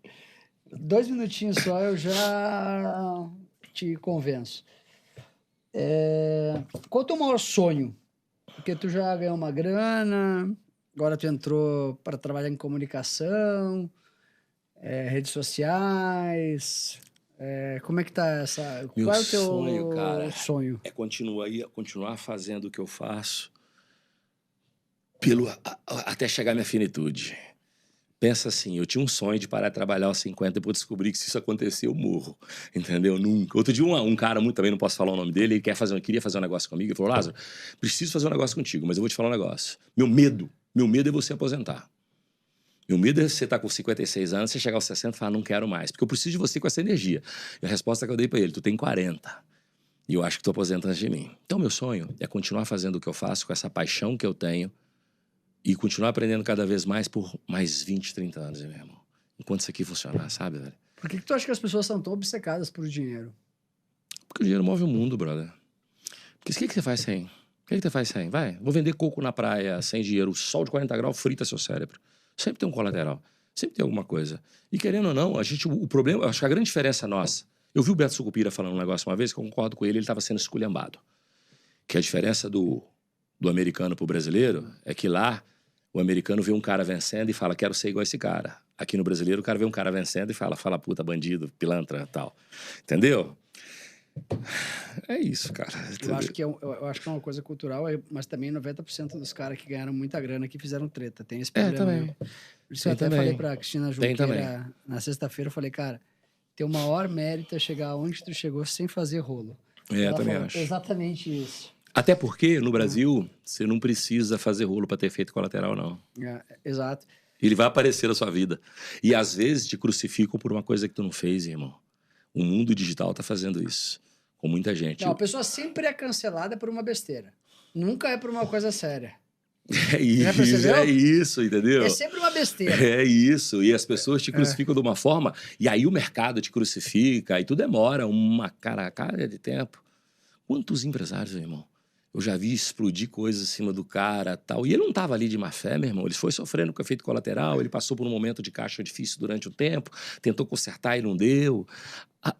2 minutinhos só eu já te convenço. Qual é o teu maior sonho? Porque tu já ganhou uma grana, agora tu entrou para trabalhar em comunicação, redes sociais. Como é que tá essa... Meu Qual é o teu sonho, cara, sonho? É continuar fazendo o que eu faço até chegar à minha finitude. Pensa assim, eu tinha um sonho de parar de trabalhar aos 50 e depois descobri que se isso acontecer, eu morro. Entendeu? Nunca. Outro dia, um cara, também não posso falar o nome dele, ele queria fazer um negócio comigo. Ele falou, Lázaro, preciso fazer um negócio contigo, mas eu vou te falar um negócio. Meu medo é você aposentar. Meu medo é você estar com 56 anos, você chegar aos 60 e falar, não quero mais, porque eu preciso de você com essa energia. E a resposta que eu dei pra ele, tu tem 40. E eu acho que tu aposenta antes de mim. Então, meu sonho é continuar fazendo o que eu faço, com essa paixão que eu tenho, e continuar aprendendo cada vez mais por mais 20, 30 anos, meu irmão. Enquanto isso aqui funcionar, sabe, velho? Por que tu acha que as pessoas são tão obcecadas por dinheiro? Porque o dinheiro move o mundo, brother. Porque o que você faz sem? O que você faz sem? Vai, vou vender coco na praia sem dinheiro. O sol de 40 graus frita seu cérebro. Sempre tem um colateral. Sempre tem alguma coisa. E querendo ou não, o problema... Acho que a grande diferença nossa... Eu vi o Beto Sucupira falando um negócio uma vez, que eu concordo com ele, ele estava sendo esculhambado. Que a diferença do americano pro brasileiro é que lá o americano vê um cara vencendo e fala, quero ser igual a esse cara. Aqui no brasileiro, o cara vê um cara vencendo e fala puta, bandido, pilantra e tal. Entendeu? É isso, cara. Eu acho que é uma coisa cultural, mas também 90% dos caras que ganharam muita grana aqui fizeram treta. Tem esse problema. Também. Por isso eu até falei pra Cristina Junqueira na sexta-feira, eu falei, cara, teu maior mérito é chegar onde tu chegou sem fazer rolo. Eu também acho. Exatamente isso. Até porque, no Brasil, você não precisa fazer rolo para ter efeito colateral, não. Exato. Ele vai aparecer na sua vida. E, às vezes, te crucificam por uma coisa que tu não fez, irmão. O mundo digital tá fazendo isso. Com muita gente. Não, a pessoa sempre é cancelada por uma besteira. Nunca é por uma coisa séria. É isso, entendeu? É sempre uma besteira. É isso. E as pessoas te crucificam de uma forma, e aí o mercado te crucifica, e tudo demora uma cara de tempo. Quantos empresários, meu irmão? Eu já vi explodir coisas acima do cara tal. E ele não estava ali de má fé, meu irmão. Ele foi sofrendo com efeito colateral, ele passou por um momento de caixa difícil durante um tempo, tentou consertar e não deu.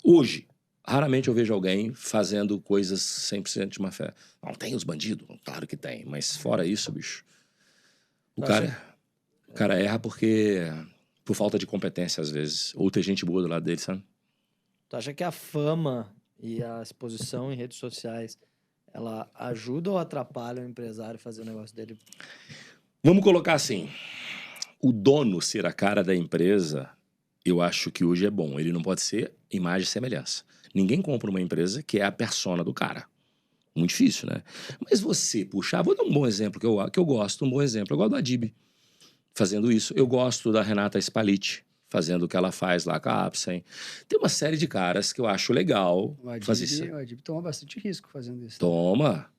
Hoje, raramente eu vejo alguém fazendo coisas 100% de má fé. Não tem os bandidos? Claro que tem. Mas fora isso, bicho, o cara erra por falta de competência, às vezes. Ou ter gente boa do lado dele, sabe? Tu acha que a fama e a exposição em redes sociais, ela ajuda ou atrapalha o empresário a fazer o negócio dele? Vamos colocar assim, o dono ser a cara da empresa, eu acho que hoje é bom. Ele não pode ser imagem e semelhança. Ninguém compra uma empresa que é a persona do cara. Muito difícil, né? Mas você puxar... Vou dar um bom exemplo que eu gosto, um bom exemplo. Eu gosto do Adib fazendo isso. Eu gosto da Renata Spalletti fazendo o que ela faz lá com a Apsen. Tem uma série de caras que eu acho legal fazer isso. O Adib toma bastante risco fazendo isso. Toma.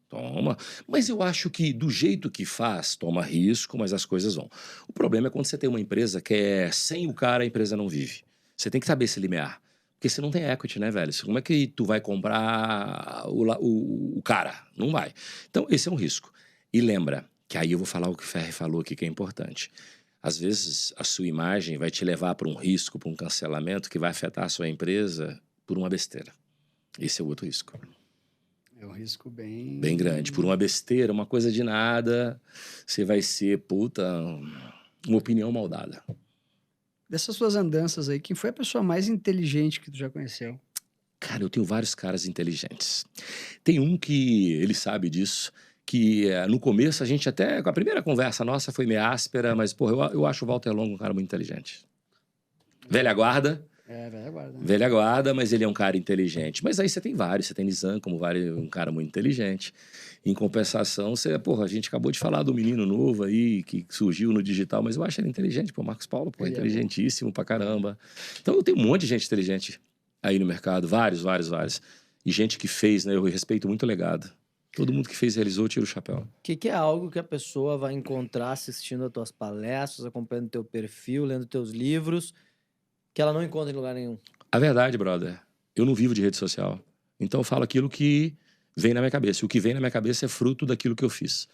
Mas eu acho que do jeito que faz, toma risco, mas as coisas vão. O problema é quando você tem uma empresa que sem o cara a empresa não vive. Você tem que saber se limiar. Porque você não tem equity, né, velho? Como é que tu vai comprar o cara? Não vai. Então, esse é um risco. E lembra, que aí eu vou falar o que o Ferri falou aqui, que é importante. Às vezes, a sua imagem vai te levar para um risco, para um cancelamento que vai afetar a sua empresa por uma besteira. Esse é o outro risco. É um risco bem... Bem grande. Por uma besteira, uma coisa de nada, você vai ser, uma opinião mal dada. Dessas suas andanças aí, quem foi a pessoa mais inteligente que tu já conheceu? Cara, eu tenho vários caras inteligentes. Tem um que ele sabe disso, que no começo a gente até, com a primeira conversa nossa foi meio áspera, mas, porra, eu acho o Walter Longo um cara muito inteligente. Velha guarda. Velha guarda. Né? Velha guarda, mas ele é um cara inteligente. Mas aí você tem vários, você tem Nizam como um cara muito inteligente. Em compensação, a gente acabou de falar do menino novo aí, que surgiu no digital, mas eu acho ele inteligente, Marcos Paulo, Ele inteligentíssimo pra caramba. Então eu tenho um monte de gente inteligente aí no mercado, vários. E gente que fez, né, eu respeito muito o legado. Todo mundo que fez e realizou, tira o chapéu. O que é algo que a pessoa vai encontrar assistindo as tuas palestras, acompanhando teu perfil, lendo teus livros, que ela não encontra em lugar nenhum? A verdade, brother, eu não vivo de rede social. Então eu falo aquilo que vem na minha cabeça. E o que vem na minha cabeça é fruto daquilo que eu fiz.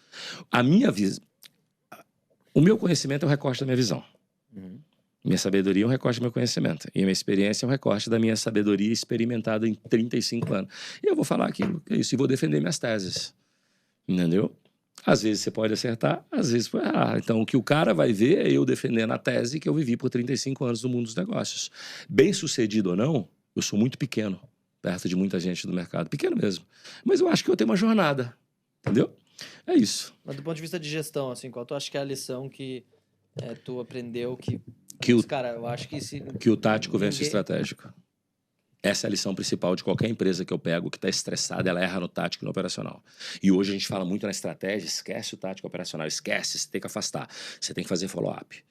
O meu conhecimento é um recorte da minha visão. Minha sabedoria é um recorte do meu conhecimento. E a minha experiência é um recorte da minha sabedoria experimentada em 35 anos. E eu vou falar aquilo que é isso, e vou defender minhas teses. Entendeu? Às vezes você pode acertar, às vezes pode errar. Então, o que o cara vai ver é eu defendendo a tese que eu vivi por 35 anos no mundo dos negócios. Bem sucedido ou não, eu sou muito pequeno, perto de muita gente do mercado. Pequeno mesmo. Mas eu acho que eu tenho uma jornada. Entendeu? É isso. Mas do ponto de vista de gestão, assim, qual tu acha que é a lição que tu aprendeu cara, eu acho que o tático vence o estratégico. Essa é a lição principal de qualquer empresa que eu pego que está estressada, ela erra no tático e no operacional. E hoje a gente fala muito na estratégia, esquece o tático operacional, esquece, você tem que afastar, você tem que fazer follow-up.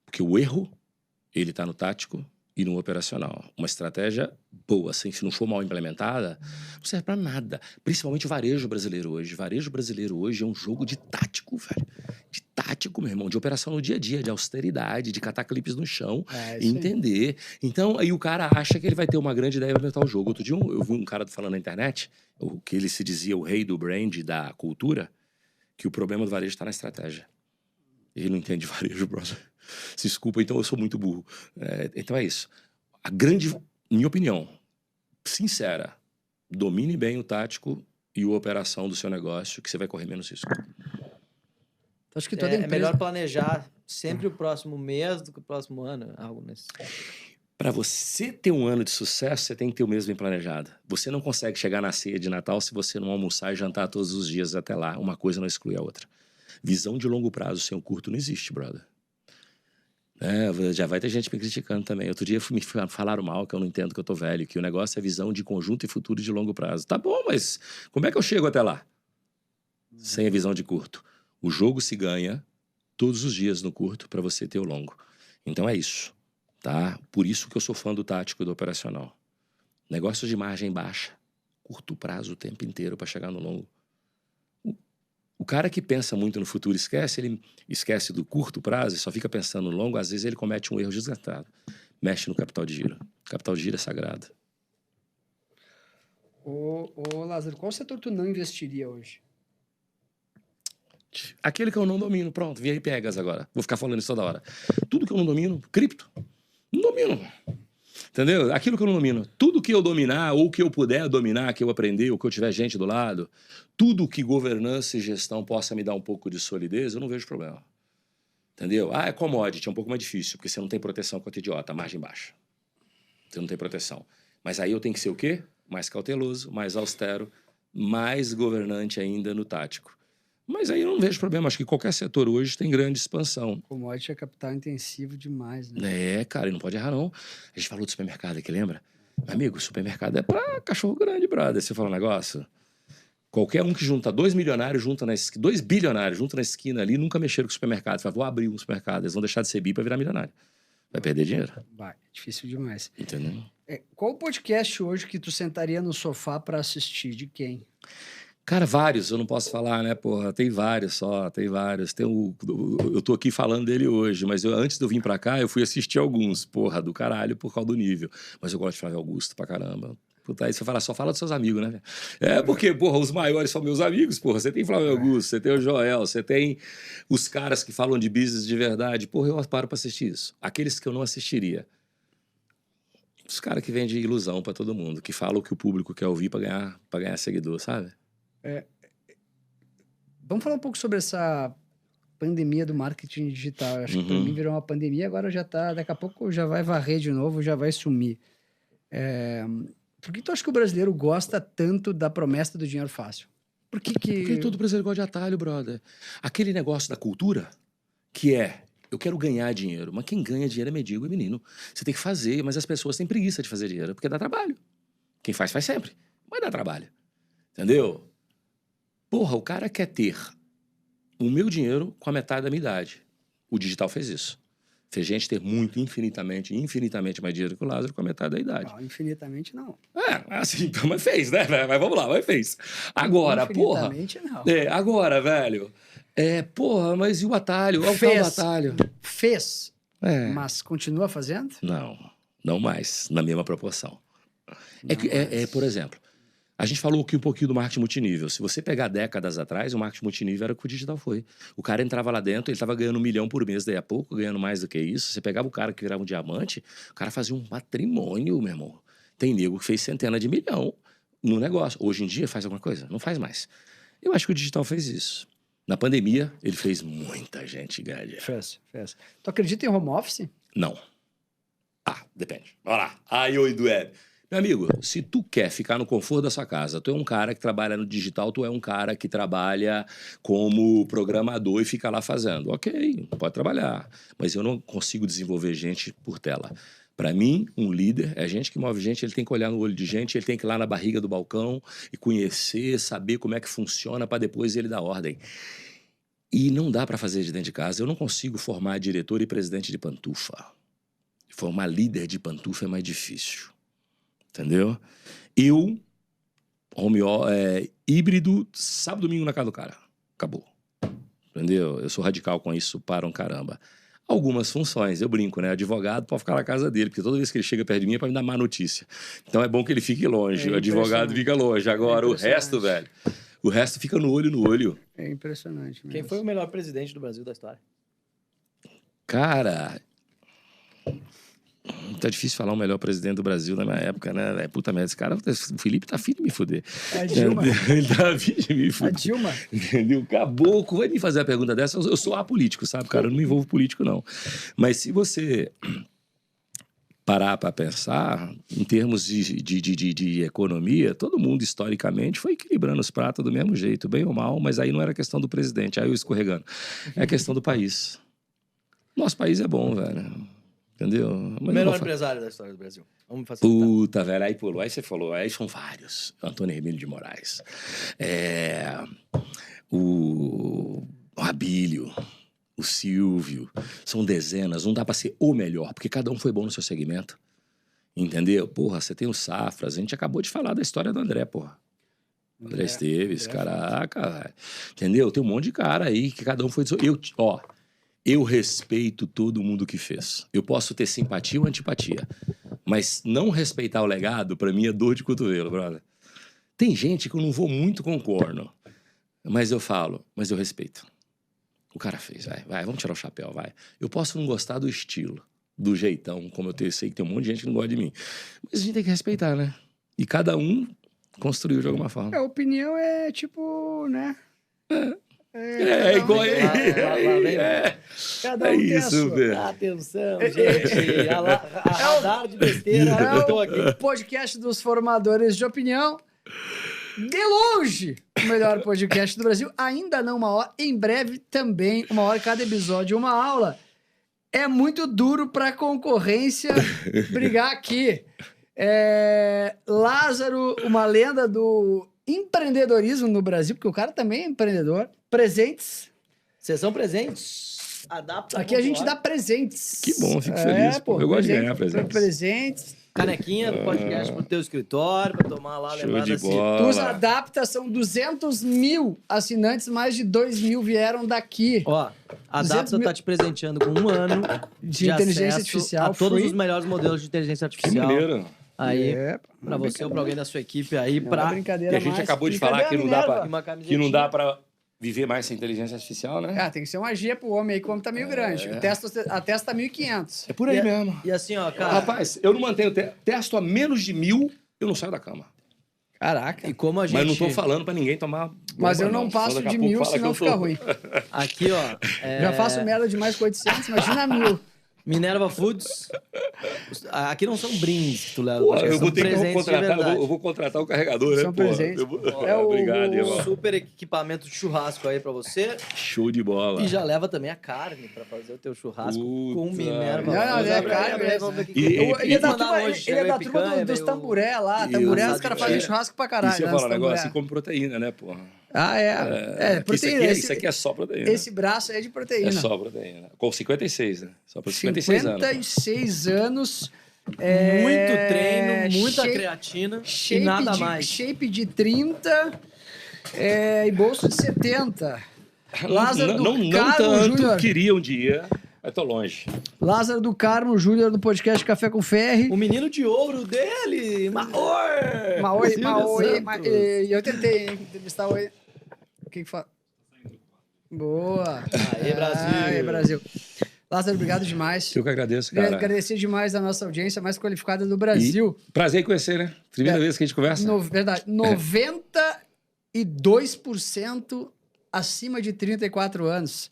Porque o erro, ele está no tático e no operacional. Uma estratégia boa, assim, se não for mal implementada, não serve para nada. Principalmente o varejo brasileiro hoje. O varejo brasileiro hoje é um jogo de tático, velho. De tático, meu irmão, de operação no dia a dia, de austeridade, de catar clipes no chão e entender. Então, aí o cara acha que ele vai ter uma grande ideia e vai aumentar o jogo. Outro dia eu vi um cara falando na internet, que ele se dizia o rei do brand, da cultura, que o problema do varejo está na estratégia. Ele não entende varejo, brother. Se desculpa, então eu sou muito burro. Então é isso. Minha opinião, sincera, domine bem o tático e a operação do seu negócio, que você vai correr menos risco. Acho que toda empresa... melhor planejar sempre o próximo mês do que o próximo ano, algo nesse. Para você ter um ano de sucesso, você tem que ter o mês bem planejado. Você não consegue chegar na ceia de Natal se você não almoçar e jantar todos os dias até lá. Uma coisa não exclui a outra. Visão de longo prazo sem o curto não existe, brother. Já vai ter gente me criticando também. Outro dia me falaram mal, que eu não entendo, que eu tô velho, que o negócio é visão de conjunto e futuro de longo prazo. Tá bom, mas como é que eu chego até lá? Sem a visão de curto. O jogo se ganha todos os dias no curto para você ter o longo. Então é isso, tá? Por isso que eu sou fã do tático e do operacional. Negócios de margem baixa, curto prazo o tempo inteiro para chegar no longo. O cara que pensa muito no futuro ele esquece do curto prazo e só fica pensando no longo, às vezes ele comete um erro desgastado. Mexe no capital de giro. Capital de giro é sagrado. Ô, Lázaro, qual setor tu não investiria hoje? Aquele que eu não domino, pronto, vi aí pegas agora. Vou ficar falando isso toda hora. Tudo que eu não domino, cripto, não domino. Entendeu? Aquilo que eu não domino. Tudo que eu dominar, ou que eu puder dominar, que eu aprender, ou que eu tiver gente do lado, tudo que governança e gestão possa me dar um pouco de solidez, eu não vejo problema. Entendeu? É commodity, é um pouco mais difícil, porque você não tem proteção contra idiota, margem baixa. Você não tem proteção. Mas aí eu tenho que ser o quê? Mais cauteloso, mais austero, mais governante ainda no tático. Mas aí eu não vejo problema. Acho que qualquer setor hoje tem grande expansão. Commodity é capital intensivo demais, né? Cara, e não pode errar, não. A gente falou do supermercado aqui, lembra? Meu amigo, supermercado é pra cachorro grande, brother. Você fala um negócio. Qualquer um que junta 2 milionários, 2 bilionários, junta na esquina ali, nunca mexeram com o supermercado. Fala, vou abrir um supermercado. Eles vão deixar de ser bi pra virar milionário. Vai perder dinheiro. Vai, difícil demais. Entendeu? Qual podcast hoje que tu sentaria no sofá pra assistir? De quem? Cara, vários, eu não posso falar, né, porra? Tem vários só, tem vários. Eu tô aqui falando dele hoje, mas antes de eu vir pra cá, eu fui assistir alguns, porra, do caralho, por causa do nível. Mas eu gosto de Flávio Augusto pra caramba. Puta, aí você fala, só fala dos seus amigos, né? Porque, porra, os maiores são meus amigos, porra. Você tem Flávio Augusto, você tem o Joel, você tem os caras que falam de business de verdade. Porra, eu paro pra assistir isso. Aqueles que eu não assistiria. Os caras que vendem ilusão pra todo mundo, que falam o que o público quer ouvir pra ganhar seguidor, sabe? Vamos falar um pouco sobre essa pandemia do marketing digital. Eu acho que para mim virou uma pandemia, agora já tá, daqui a pouco já vai varrer de novo, já vai sumir. Por que tu acha que o brasileiro gosta tanto da promessa do dinheiro fácil? Porque todo brasileiro gosta de atalho, brother. Aquele negócio da cultura, que eu quero ganhar dinheiro, mas quem ganha dinheiro é mendigo e menino. Você tem que fazer, mas as pessoas têm preguiça de fazer dinheiro, porque dá trabalho. Quem faz sempre, mas dá trabalho. Entendeu? Porra, o cara quer ter o meu dinheiro com a metade da minha idade. O digital fez isso. Fez gente ter infinitamente mais dinheiro que o Lázaro com a metade da idade. Não, infinitamente não. Assim, mas fez, né? Mas vamos lá, mas fez. Agora, porra... Infinitamente não. Agora, velho... porra, mas e o atalho? Olha o tal do atalho. Fez, mas continua fazendo? Não mais, na mesma proporção. Por exemplo... A gente falou aqui um pouquinho do marketing multinível. Se você pegar décadas atrás, o marketing multinível era o que o digital foi. O cara entrava lá dentro, ele estava ganhando 1 milhão por mês, daí a pouco, ganhando mais do que isso. Você pegava o cara que virava um diamante, o cara fazia um patrimônio, meu irmão. Tem nego que fez centena de milhão no negócio. Hoje em dia faz alguma coisa? Não faz mais. Eu acho que o digital fez isso. Na pandemia, ele fez muita gente ganhar dinheiro. Fez. Tu acredita em home office? Não. Depende. Olha lá. Aí, oi do web. Meu amigo, se tu quer ficar no conforto da sua casa, tu é um cara que trabalha no digital, tu é um cara que trabalha como programador e fica lá fazendo. Ok, pode trabalhar, mas eu não consigo desenvolver gente por tela. Para mim, um líder é gente que move gente, ele tem que olhar no olho de gente, ele tem que ir lá na barriga do balcão e conhecer, saber como é que funciona para depois ele dar ordem. E não dá para fazer de dentro de casa. Eu não consigo formar diretor e presidente de pantufa. Formar líder de pantufa é mais difícil. Entendeu? Híbrido, sábado e domingo na casa do cara. Acabou. Entendeu? Eu sou radical com isso para um caramba. Algumas funções, eu brinco, né? Advogado pode ficar na casa dele, porque toda vez que ele chega perto de mim é para me dar má notícia. Então é bom que ele fique longe. O advogado fica longe. Agora, o resto, velho, o resto fica no olho. É impressionante mesmo. Quem foi o melhor presidente do Brasil da história? Cara... Tá difícil falar o melhor presidente do Brasil na minha época, né? Puta merda, esse cara, o Felipe tá afim de me fuder. A Dilma. Ele tá afim de me fuder. A Dilma. Entendeu? Caboclo vai me fazer a pergunta dessa. Eu sou apolítico, sabe, cara? Eu não me envolvo político, não. Mas se você parar pra pensar, em termos de economia, todo mundo, historicamente, foi equilibrando os pratos do mesmo jeito, bem ou mal, mas aí não era questão do presidente, aí eu escorregando. É questão do país. Nosso país é bom, velho. Entendeu? O melhor empresário da história do Brasil. Vamos facilitar. Puta, velho, aí pulou. Aí você falou, aí são vários. Antônio Hermílio de Moraes. O Abílio, o Silvio. São dezenas. Não dá pra ser o melhor, porque cada um foi bom no seu segmento. Entendeu? Porra, você tem o Safras. A gente acabou de falar da história do André, porra. André Esteves, caraca, velho. Entendeu? Tem um monte de cara aí que cada um foi... Eu respeito todo mundo que fez. Eu posso ter simpatia ou antipatia. Mas não respeitar o legado, pra mim, é dor de cotovelo, brother. Tem gente que eu não vou muito com corno. Mas eu falo, mas eu respeito. O cara fez, vai, vamos tirar o chapéu, vai. Eu posso não gostar do estilo, do jeitão, como eu sei que tem um monte de gente que não gosta de mim. Mas a gente tem que respeitar, né? E cada um construiu de alguma forma. A opinião é tipo, né? Igual aí. Cada um tem a sua. velho. Atenção, gente. A radar de besteira. Eu tô aqui. O podcast dos formadores de opinião. De longe, o melhor podcast do Brasil. Ainda não 1 hora. Em breve também 1 hora cada episódio, 1 aula. É muito duro pra concorrência brigar aqui. Lázaro, uma lenda do empreendedorismo no Brasil, porque o cara também é empreendedor. Presentes. Sessão presentes. Adapta. Aqui a gente dá presentes. Que bom, fico feliz. Pô, eu gosto de ganhar presentes. Presentes. Canequinha do podcast pro teu escritório, pra tomar lá, Show lembrar de da bola. Tu adapta, são 200 mil assinantes, mais de 2 mil vieram daqui. Ó, a 200 Adapta mil- tá te presenteando com 1 ano De inteligência acesso artificial, a todos free. os melhores modelos de inteligência Que artificial. maneiro. Aí, É, pra você ou pra alguém da sua equipe aí, Não é pra... brincadeira E a gente mais. acabou de Brincadeira falar que não dá Minerva. pra- Uma Que camisetinha. não dá pra viver mais sem inteligência artificial, né? Ah, tem que ser uma G pro homem aí, que o homem tá meio grande. A testa tá 1.500. É por aí E a- mesmo. E assim, ó, cara... Rapaz, eu não mantenho testo a menos de 1.000, eu não saio da cama. Caraca. E como a gente... Mas não tô falando pra ninguém tomar. Mas bomba, eu não Senão passo daqui a de pouco 1.000, fala que senão eu fica tô- ruim. Aqui, ó... é, Já faço merda demais com 800, imagina 1.000. Minerva Foods. Aqui não são brindes que tu leva. Pô, porque eu são vou ter que presentes de contratar, verdade. eu vou contratar o carregador, né? São pô? presentes. É, o- obrigado, o- irmão. Super equipamento de churrasco aí pra você. Show de bola. E já leva também a carne pra fazer o teu churrasco com Puta. Minerva. Não, Foods. é Abre aí, carne abre aí, mesmo, vamos ver o que E- que- e- Ele é da Mandar turma, hoje, ele é da veio turma picanha, dos veio- tamburé lá. E Tamburé, assado os caras de fazem feira. churrasco pra E caralho. você né, fala os um negócio tamburé. assim, come proteína, né, porra? Ah, é. Proteína. Isso aqui é só proteína. Esse braço é de proteína. É só proteína. Com 56, né? Só por 56 anos. 56 anos. Muito treino, muita shape- creatina e shape nada de, mais. Shape de 30 e bolso de 70. Lázaro do não Carmo tanto, Júnior. queria um dia, mas tô longe. Lázaro do Carmo Júnior do podcast Café com Ferri. O menino de ouro dele, Maoi! Maoi, Silvio Maoi. Santos. E eu tentei, hein, entrevistar o... Quem que fala? Boa. Aê, Brasil. Aê, Brasil. Lázaro, obrigado demais. Eu que agradeço, Queria cara. agradecer demais a nossa audiência mais qualificada do Brasil. Prazer em conhecer, né? Primeira vez que a gente conversa. Verdade. 92% acima de 34 anos.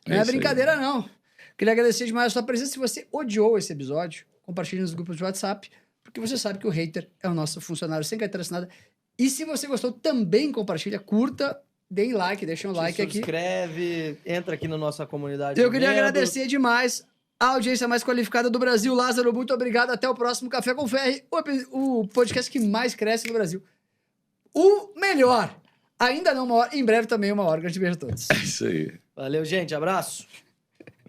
Não é isso aí. brincadeira, não. Queria agradecer demais a sua presença. Se você odiou esse episódio, compartilhe nos grupos de WhatsApp, porque você sabe que o hater é o nosso funcionário sem carteira assinada. E se você gostou, também compartilha, curta, deem like, deixem um like aqui. Subscreve, entra aqui na nossa comunidade. Eu queria de membros. agradecer demais a audiência mais qualificada do Brasil. Lázaro, muito obrigado. Até o próximo Café com Ferri, o podcast que mais cresce no Brasil. O melhor. Ainda não uma hora, em breve também uma hora. Grande beijo a todos. É isso aí. Valeu, gente. Abraço.